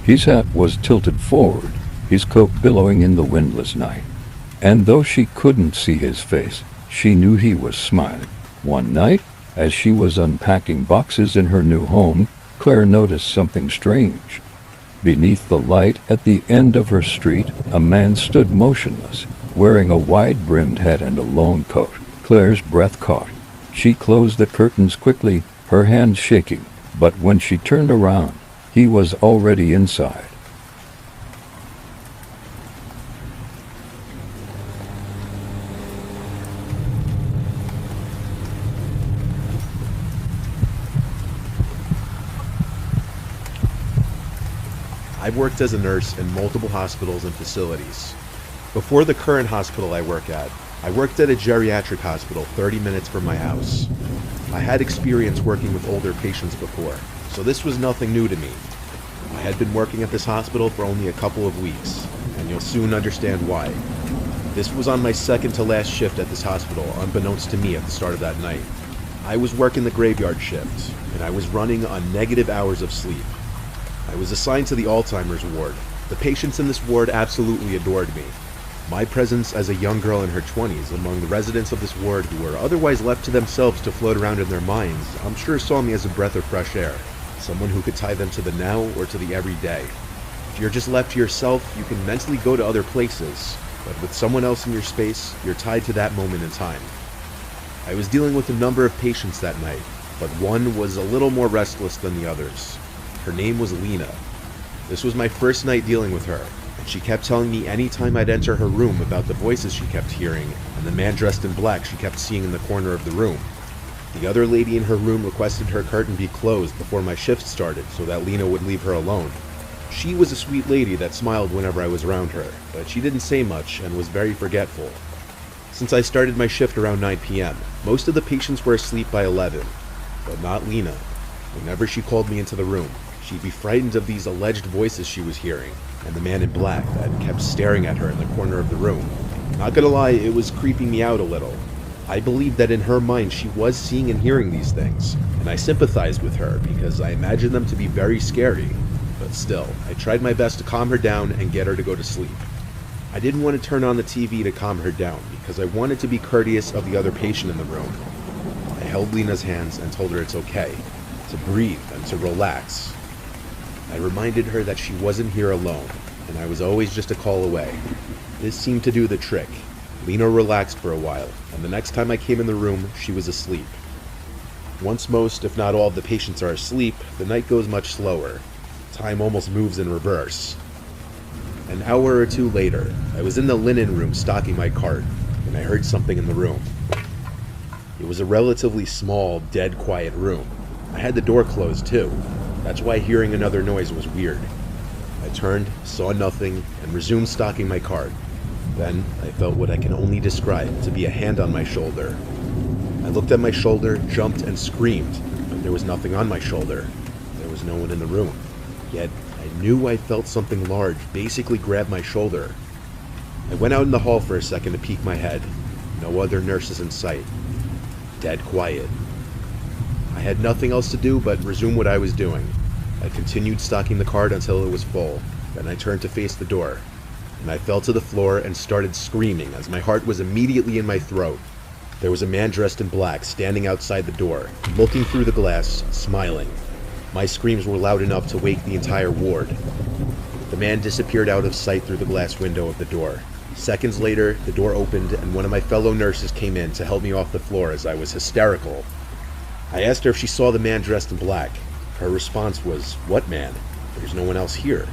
His hat was tilted forward, his coat billowing in the windless night. And though she couldn't see his face, She knew he was smiling. One night, as she was unpacking boxes in her new home, Claire noticed something strange. Beneath the light at the end of her street, a man stood motionless, wearing a wide-brimmed hat and a long coat. Claire's breath caught. She closed the curtains quickly, her hands shaking, but when she turned around, he was already inside. I've worked as a nurse in multiple hospitals and facilities. Before the current hospital I work at, I worked at a geriatric hospital 30 minutes from my house. I had experience working with older patients before, so this was nothing new to me. I had been working at this hospital for only a couple of weeks, and you'll soon understand why. This was on my second to last shift at this hospital, unbeknownst to me at the start of that night. I was working the graveyard shift, and I was running on negative hours of sleep. I was assigned to the Alzheimer's ward. The patients in this ward absolutely adored me. My presence as a young girl in her 20s among the residents of this ward who were otherwise left to themselves to float around in their minds, I'm sure saw me as a breath of fresh air, someone who could tie them to the now or to the everyday. If you're just left to yourself, you can mentally go to other places, but with someone else in your space, you're tied to that moment in time. I was dealing with a number of patients that night, but one was a little more restless than the others. Her name was Lena. This was my first night dealing with her, and she kept telling me anytime I'd enter her room about the voices she kept hearing and the man dressed in black she kept seeing in the corner of the room. The other lady in her room requested her curtain be closed before my shift started so that Lena would leave her alone. She was a sweet lady that smiled whenever I was around her, but she didn't say much and was very forgetful. Since I started my shift around 9 p.m., most of the patients were asleep by 11, but not Lena. Whenever she called me into the room, she'd be frightened of these alleged voices she was hearing, and the man in black that kept staring at her in the corner of the room. Not gonna lie, it was creeping me out a little. I believed that in her mind she was seeing and hearing these things, and I sympathized with her because I imagined them to be very scary. But still, I tried my best to calm her down and get her to go to sleep. I didn't want to turn on the TV to calm her down because I wanted to be courteous of the other patient in the room. I held Lena's hands and told her it's okay, to breathe and to relax. I reminded her that she wasn't here alone, and I was always just a call away. This seemed to do the trick. Lena relaxed for a while, and the next time I came in the room, she was asleep. Once most, if not all, of the patients are asleep, the night goes much slower. Time almost moves in reverse. An hour or two later, I was in the linen room stocking my cart, and I heard something in the room. It was a relatively small, dead quiet room. I had the door closed too. That's why hearing another noise was weird. I turned, saw nothing, and resumed stocking my cart. Then I felt what I can only describe to be a hand on my shoulder. I looked at my shoulder, jumped, and screamed, but there was nothing on my shoulder. There was no one in the room. Yet I knew I felt something large basically grab my shoulder. I went out in the hall for a second to peek my head. No other nurses in sight. Dead quiet. I had nothing else to do but resume what I was doing. I continued stocking the cart until it was full. Then I turned to face the door, and I fell to the floor and started screaming as my heart was immediately in my throat. There was a man dressed in black standing outside the door, looking through the glass, smiling. My screams were loud enough to wake the entire ward. The man disappeared out of sight through the glass window of the door. Seconds later, the door opened and one of my fellow nurses came in to help me off the floor as I was hysterical. I asked her if she saw the man dressed in black. Her response was, "What man? There's no one else here."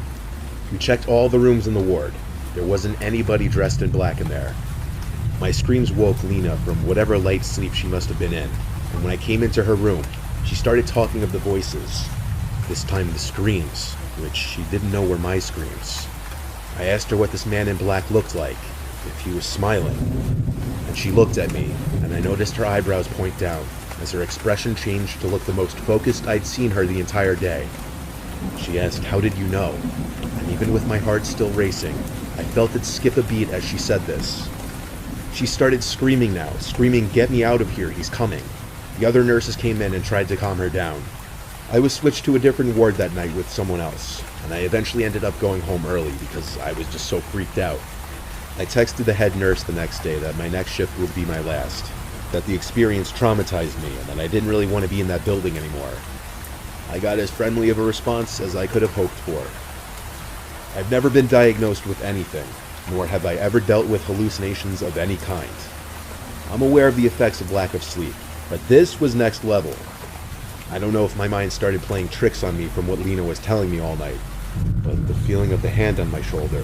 We checked all the rooms in the ward. There wasn't anybody dressed in black in there. My screams woke Lena from whatever light sleep she must have been in, and when I came into her room, she started talking of the voices. This time the screams, which she didn't know were my screams. I asked her what this man in black looked like, if he was smiling, and she looked at me, and I noticed her eyebrows point down, as her expression changed to look the most focused I'd seen her the entire day. She asked, "How did you know?" And even with my heart still racing, I felt it skip a beat as she said this. She started screaming now, screaming, "Get me out of here, he's coming." The other nurses came in and tried to calm her down. I was switched to a different ward that night with someone else, and I eventually ended up going home early because I was just so freaked out. I texted the head nurse the next day that my next shift would be my last, that the experience traumatized me, and that I didn't really want to be in that building anymore. I got as friendly of a response as I could have hoped for. I've never been diagnosed with anything, nor have I ever dealt with hallucinations of any kind. I'm aware of the effects of lack of sleep, but this was next level. I don't know if my mind started playing tricks on me from what Lena was telling me all night, but the feeling of the hand on my shoulder,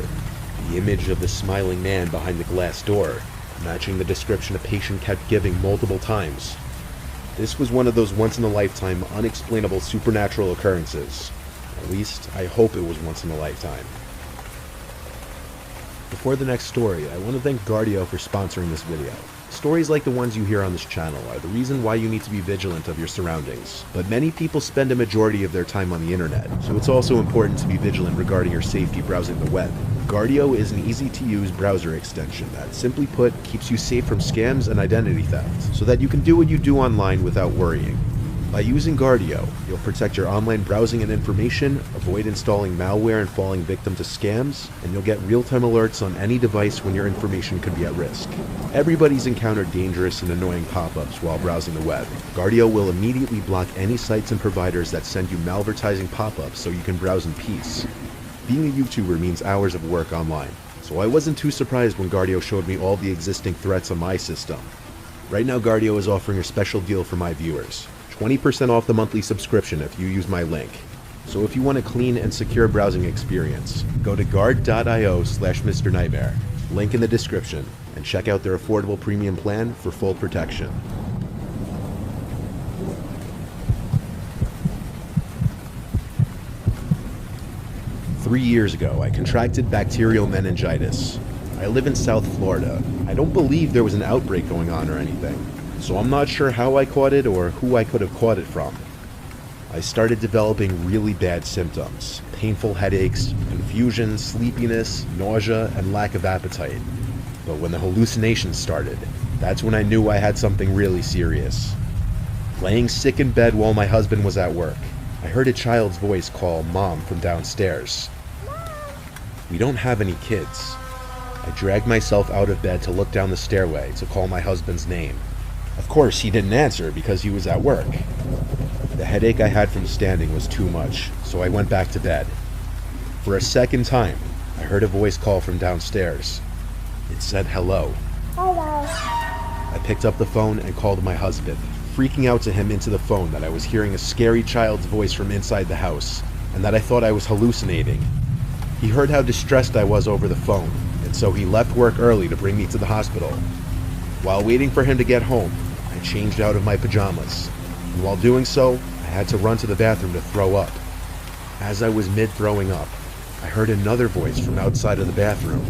the image of the smiling man behind the glass door, matching the description a patient kept giving multiple times. This was one of those once-in-a-lifetime, unexplainable supernatural occurrences. At least, I hope it was once in a lifetime. Before the next story, I want to thank Guardio for sponsoring this video. Stories like the ones you hear on this channel are the reason why you need to be vigilant of your surroundings, but many people spend a majority of their time on the internet, so it's also important to be vigilant regarding your safety browsing the web. Guardio is an easy-to-use browser extension that, simply put, keeps you safe from scams and identity theft, so that you can do what you do online without worrying. By using Guardio, you'll protect your online browsing and information, avoid installing malware and falling victim to scams, and you'll get real-time alerts on any device when your information could be at risk. Everybody's encountered dangerous and annoying pop-ups while browsing the web. Guardio will immediately block any sites and providers that send you malvertising pop-ups so you can browse in peace. Being a YouTuber means hours of work online, so I wasn't too surprised when Guardio showed me all the existing threats on my system. Right now, Guardio is offering a special deal for my viewers. 20% off the monthly subscription if you use my link. So if you want a clean and secure browsing experience, go to guard.io/Mr. Nightmare, link in the description, and check out their affordable premium plan for full protection. Three years ago, I contracted bacterial meningitis. I live in South Florida. I don't believe there was an outbreak going on or anything, so I'm not sure how I caught it or who I could have caught it from. I started developing really bad symptoms: painful headaches, confusion, sleepiness, nausea, and lack of appetite. But when the hallucinations started, that's when I knew I had something really serious. Laying sick in bed while my husband was at work, I heard a child's voice call Mom from downstairs. We don't have any kids. I dragged myself out of bed to look down the stairway to call my husband's name. Of course, he didn't answer because he was at work. The headache I had from standing was too much, so I went back to bed. For a second time, I heard a voice call from downstairs. It said hello. Hello. I picked up the phone and called my husband, freaking out to him into the phone that I was hearing a scary child's voice from inside the house, and that I thought I was hallucinating. He heard how distressed I was over the phone, and so he left work early to bring me to the hospital. While waiting for him to get home, I changed out of my pajamas, and while doing so, I had to run to the bathroom to throw up. As I was mid-throwing up, I heard another voice from outside of the bathroom.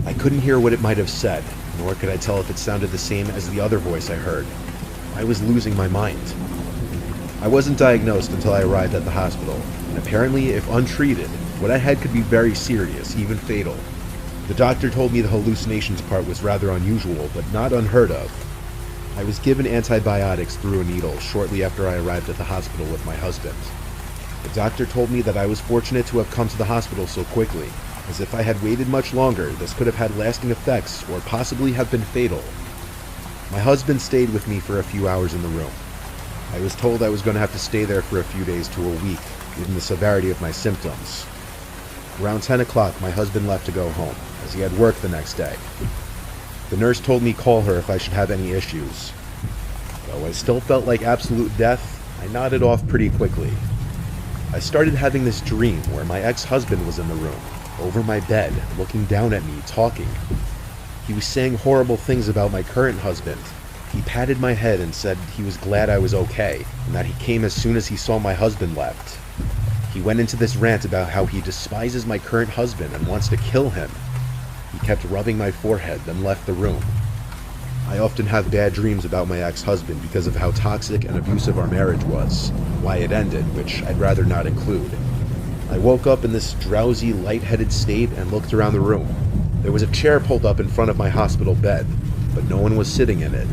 I couldn't hear what it might have said, nor could I tell if it sounded the same as the other voice I heard. I was losing my mind. I wasn't diagnosed until I arrived at the hospital, and apparently, if untreated, what I had could be very serious, even fatal. The doctor told me the hallucinations part was rather unusual, but not unheard of. I was given antibiotics through a needle shortly after I arrived at the hospital with my husband. The doctor told me that I was fortunate to have come to the hospital so quickly, as if I had waited much longer, this could have had lasting effects or possibly have been fatal. My husband stayed with me for a few hours in the room. I was told I was going to have to stay there for a few days to a week, given the severity of my symptoms. Around 10 o'clock, my husband left to go home, as he had work the next day. The nurse told me call her if I should have any issues. Though I still felt like absolute death, I nodded off pretty quickly. I started having this dream where my ex-husband was in the room, over my bed, looking down at me, talking. He was saying horrible things about my current husband. He patted my head and said he was glad I was okay, and that he came as soon as he saw my husband left. He went into this rant about how he despises my current husband and wants to kill him. He kept rubbing my forehead, then left the room. I often have bad dreams about my ex-husband because of how toxic and abusive our marriage was, why it ended, which I'd rather not include. I woke up in this drowsy, lightheaded state and looked around the room. There was a chair pulled up in front of my hospital bed, but no one was sitting in it.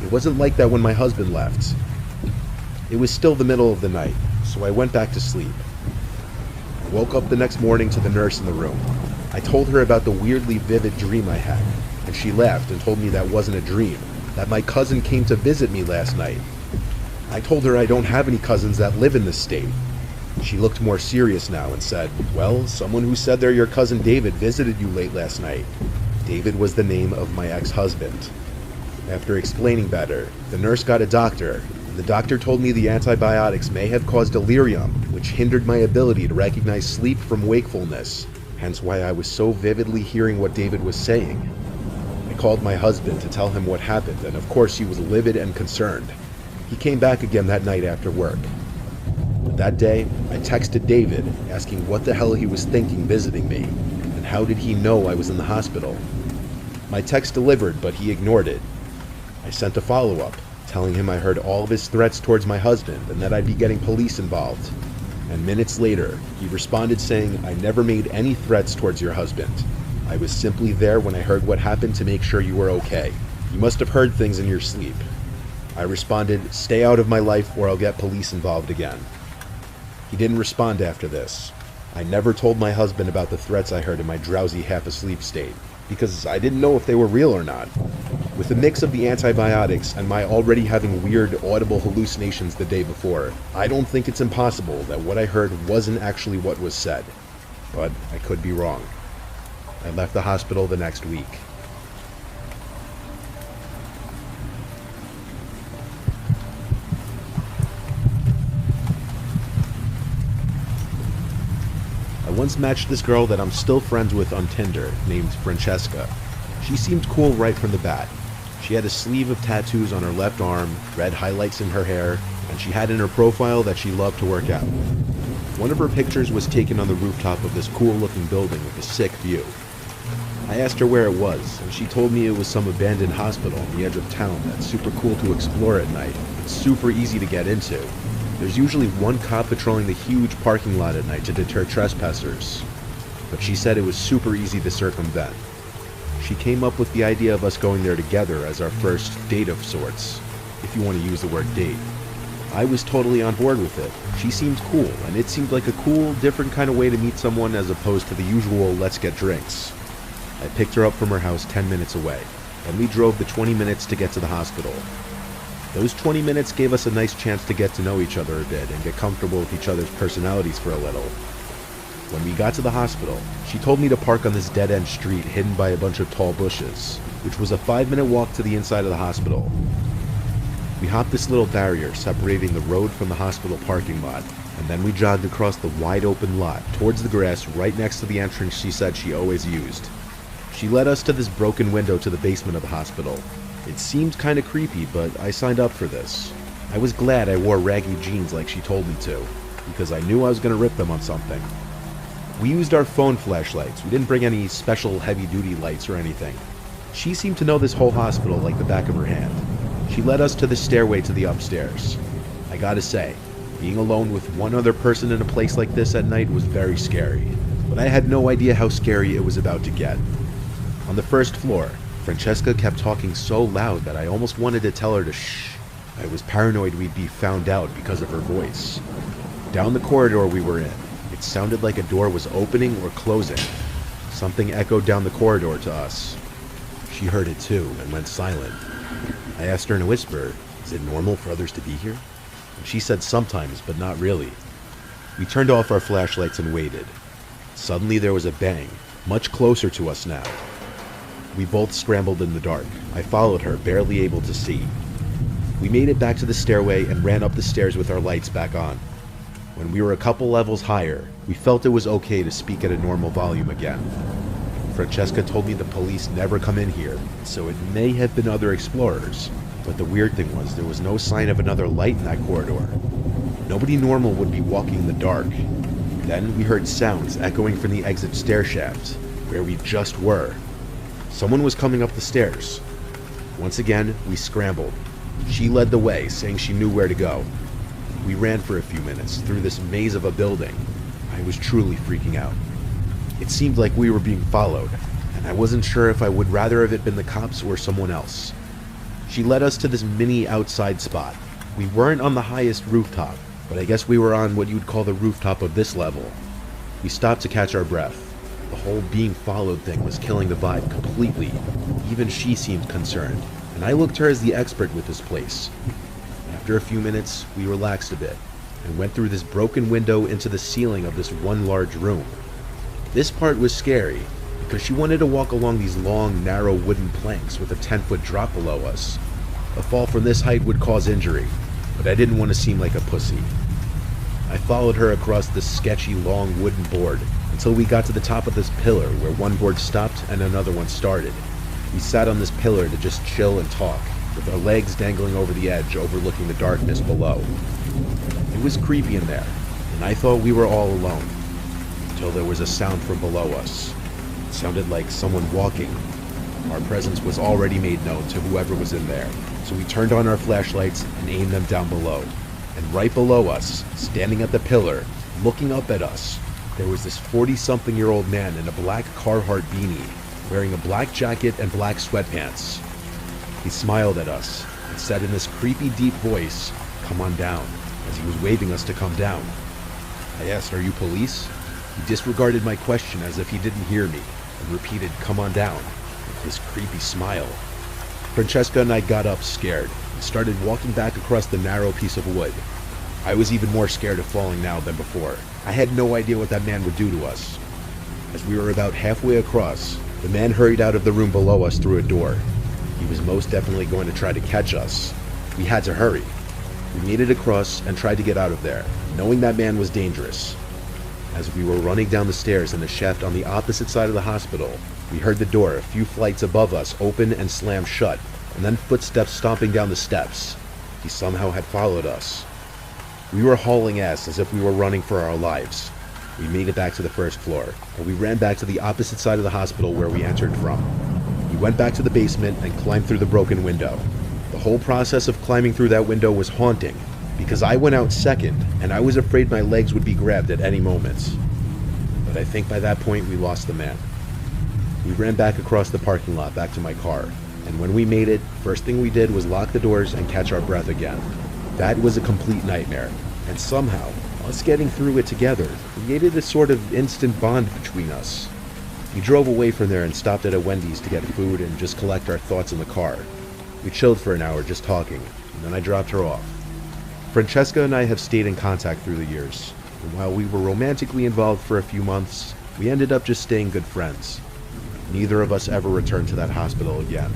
It wasn't like that when my husband left. It was still the middle of the night, so I went back to sleep. I woke up the next morning to the nurse in the room. I told her about the weirdly vivid dream I had, and she laughed and told me that wasn't a dream, that my cousin came to visit me last night. I told her I don't have any cousins that live in this state. She looked more serious now and said, "Well, someone who said they're your cousin David visited you late last night." David was the name of my ex-husband. After explaining better, the nurse got a doctor. The doctor told me the antibiotics may have caused delirium, which hindered my ability to recognize sleep from wakefulness, hence why I was so vividly hearing what David was saying. I called my husband to tell him what happened, and of course he was livid and concerned. He came back again that night after work. But that day, I texted David, asking what the hell he was thinking visiting me, and how did he know I was in the hospital. My text delivered, but he ignored it. I sent a follow-up, telling him I heard all of his threats towards my husband and that I'd be getting police involved. And minutes later, he responded saying, "I never made any threats towards your husband. I was simply there when I heard what happened to make sure you were okay. You must have heard things in your sleep." I responded, "Stay out of my life or I'll get police involved again." He didn't respond after this. I never told my husband about the threats I heard in my drowsy half-asleep state, because I didn't know if they were real or not. With the mix of the antibiotics and my already having weird audible hallucinations the day before, I don't think it's impossible that what I heard wasn't actually what was said. But I could be wrong. I left the hospital the next week. I once matched this girl that I'm still friends with on Tinder, named Francesca. She seemed cool right from the bat. She had a sleeve of tattoos on her left arm, red highlights in her hair, and she had in her profile that she loved to work out. One of her pictures was taken on the rooftop of this cool-looking building with a sick view. I asked her where it was, and she told me it was some abandoned hospital on the edge of town that's super cool to explore at night. It's super easy to get into. There's usually one cop patrolling the huge parking lot at night to deter trespassers. But she said it was super easy to circumvent. She came up with the idea of us going there together as our first date of sorts, if you want to use the word date. I was totally on board with it. She seemed cool, and it seemed like a cool, different kind of way to meet someone as opposed to the usual let's get drinks. I picked her up from her house 10 minutes away, and we drove the 20 minutes to get to the hospital. Those 20 minutes gave us a nice chance to get to know each other a bit and get comfortable with each other's personalities for a little. When we got to the hospital, she told me to park on this dead-end street hidden by a bunch of tall bushes, which was a 5-minute walk to the inside of the hospital. We hopped this little barrier separating the road from the hospital parking lot, and then we jogged across the wide-open lot towards the grass right next to the entrance she said she always used. She led us to this broken window to the basement of the hospital. It seemed kind of creepy, but I signed up for this. I was glad I wore raggy jeans like she told me to, because I knew I was going to rip them on something. We used our phone flashlights. We didn't bring any special heavy-duty lights or anything. She seemed to know this whole hospital like the back of her hand. She led us to the stairway to the upstairs. I gotta say, being alone with one other person in a place like this at night was very scary, but I had no idea how scary it was about to get. On the first floor, Francesca kept talking so loud that I almost wanted to tell her to shh. I was paranoid we'd be found out because of her voice. Down the corridor we were in, it sounded like a door was opening or closing. Something echoed down the corridor to us. She heard it too and went silent. I asked her in a whisper, "Is it normal for others to be here?" And she said sometimes, but not really. We turned off our flashlights and waited. Suddenly there was a bang, much closer to us now. We both scrambled in the dark. I followed her, barely able to see. We made it back to the stairway and ran up the stairs with our lights back on. When we were a couple levels higher, we felt it was okay to speak at a normal volume again. Francesca told me the police never come in here, so it may have been other explorers. But the weird thing was there was no sign of another light in that corridor. Nobody normal would be walking in the dark. Then we heard sounds echoing from the exit stair shaft, where we just were. Someone was coming up the stairs. Once again, we scrambled. She led the way, saying she knew where to go. We ran for a few minutes through this maze of a building. I was truly freaking out. It seemed like we were being followed, and I wasn't sure if I would rather have it been the cops or someone else. She led us to this mini outside spot. We weren't on the highest rooftop, but I guess we were on what you'd call the rooftop of this level. We stopped to catch our breath. The whole being followed thing was killing the vibe completely. Even she seemed concerned, and I looked to her as the expert with this place. After a few minutes, we relaxed a bit and went through this broken window into the ceiling of this one large room. This part was scary because she wanted to walk along these long, narrow wooden planks with a 10-foot drop below us. A fall from this height would cause injury, but I didn't want to seem like a pussy. I followed her across this sketchy long wooden board until we got to the top of this pillar where one board stopped and another one started. We sat on this pillar to just chill and talk, with our legs dangling over the edge overlooking the darkness below. It was creepy in there, and I thought we were all alone, until there was a sound from below us. It sounded like someone walking. Our presence was already made known to whoever was in there, so we turned on our flashlights and aimed them down below. And right below us, standing at the pillar, looking up at us, there was this 40-something-year-old man in a black Carhartt beanie, wearing a black jacket and black sweatpants. He smiled at us and said in this creepy deep voice, "Come on down," as he was waving us to come down. I asked, "Are you police?" He disregarded my question as if he didn't hear me and repeated, "Come on down," with his creepy smile. Francesca and I got up scared and started walking back across the narrow piece of wood. I was even more scared of falling now than before. I had no idea what that man would do to us. As we were about halfway across, the man hurried out of the room below us through a door. He was most definitely going to try to catch us. We had to hurry. We made it across and tried to get out of there, knowing that man was dangerous. As we were running down the stairs in the shaft on the opposite side of the hospital, we heard the door a few flights above us open and slam shut, and then footsteps stomping down the steps. He somehow had followed us. We were hauling ass as if we were running for our lives. We made it back to the first floor, and we ran back to the opposite side of the hospital where we entered from. We went back to the basement and climbed through the broken window. The whole process of climbing through that window was haunting, because I went out second, and I was afraid my legs would be grabbed at any moment. But I think by that point we lost the man. We ran back across the parking lot back to my car, and when we made it, first thing we did was lock the doors and catch our breath again. That was a complete nightmare, and somehow, us getting through it together created a sort of instant bond between us. We drove away from there and stopped at a Wendy's to get food and just collect our thoughts in the car. We chilled for an hour just talking, and then I dropped her off. Francesca and I have stayed in contact through the years, and while we were romantically involved for a few months, we ended up just staying good friends. Neither of us ever returned to that hospital again.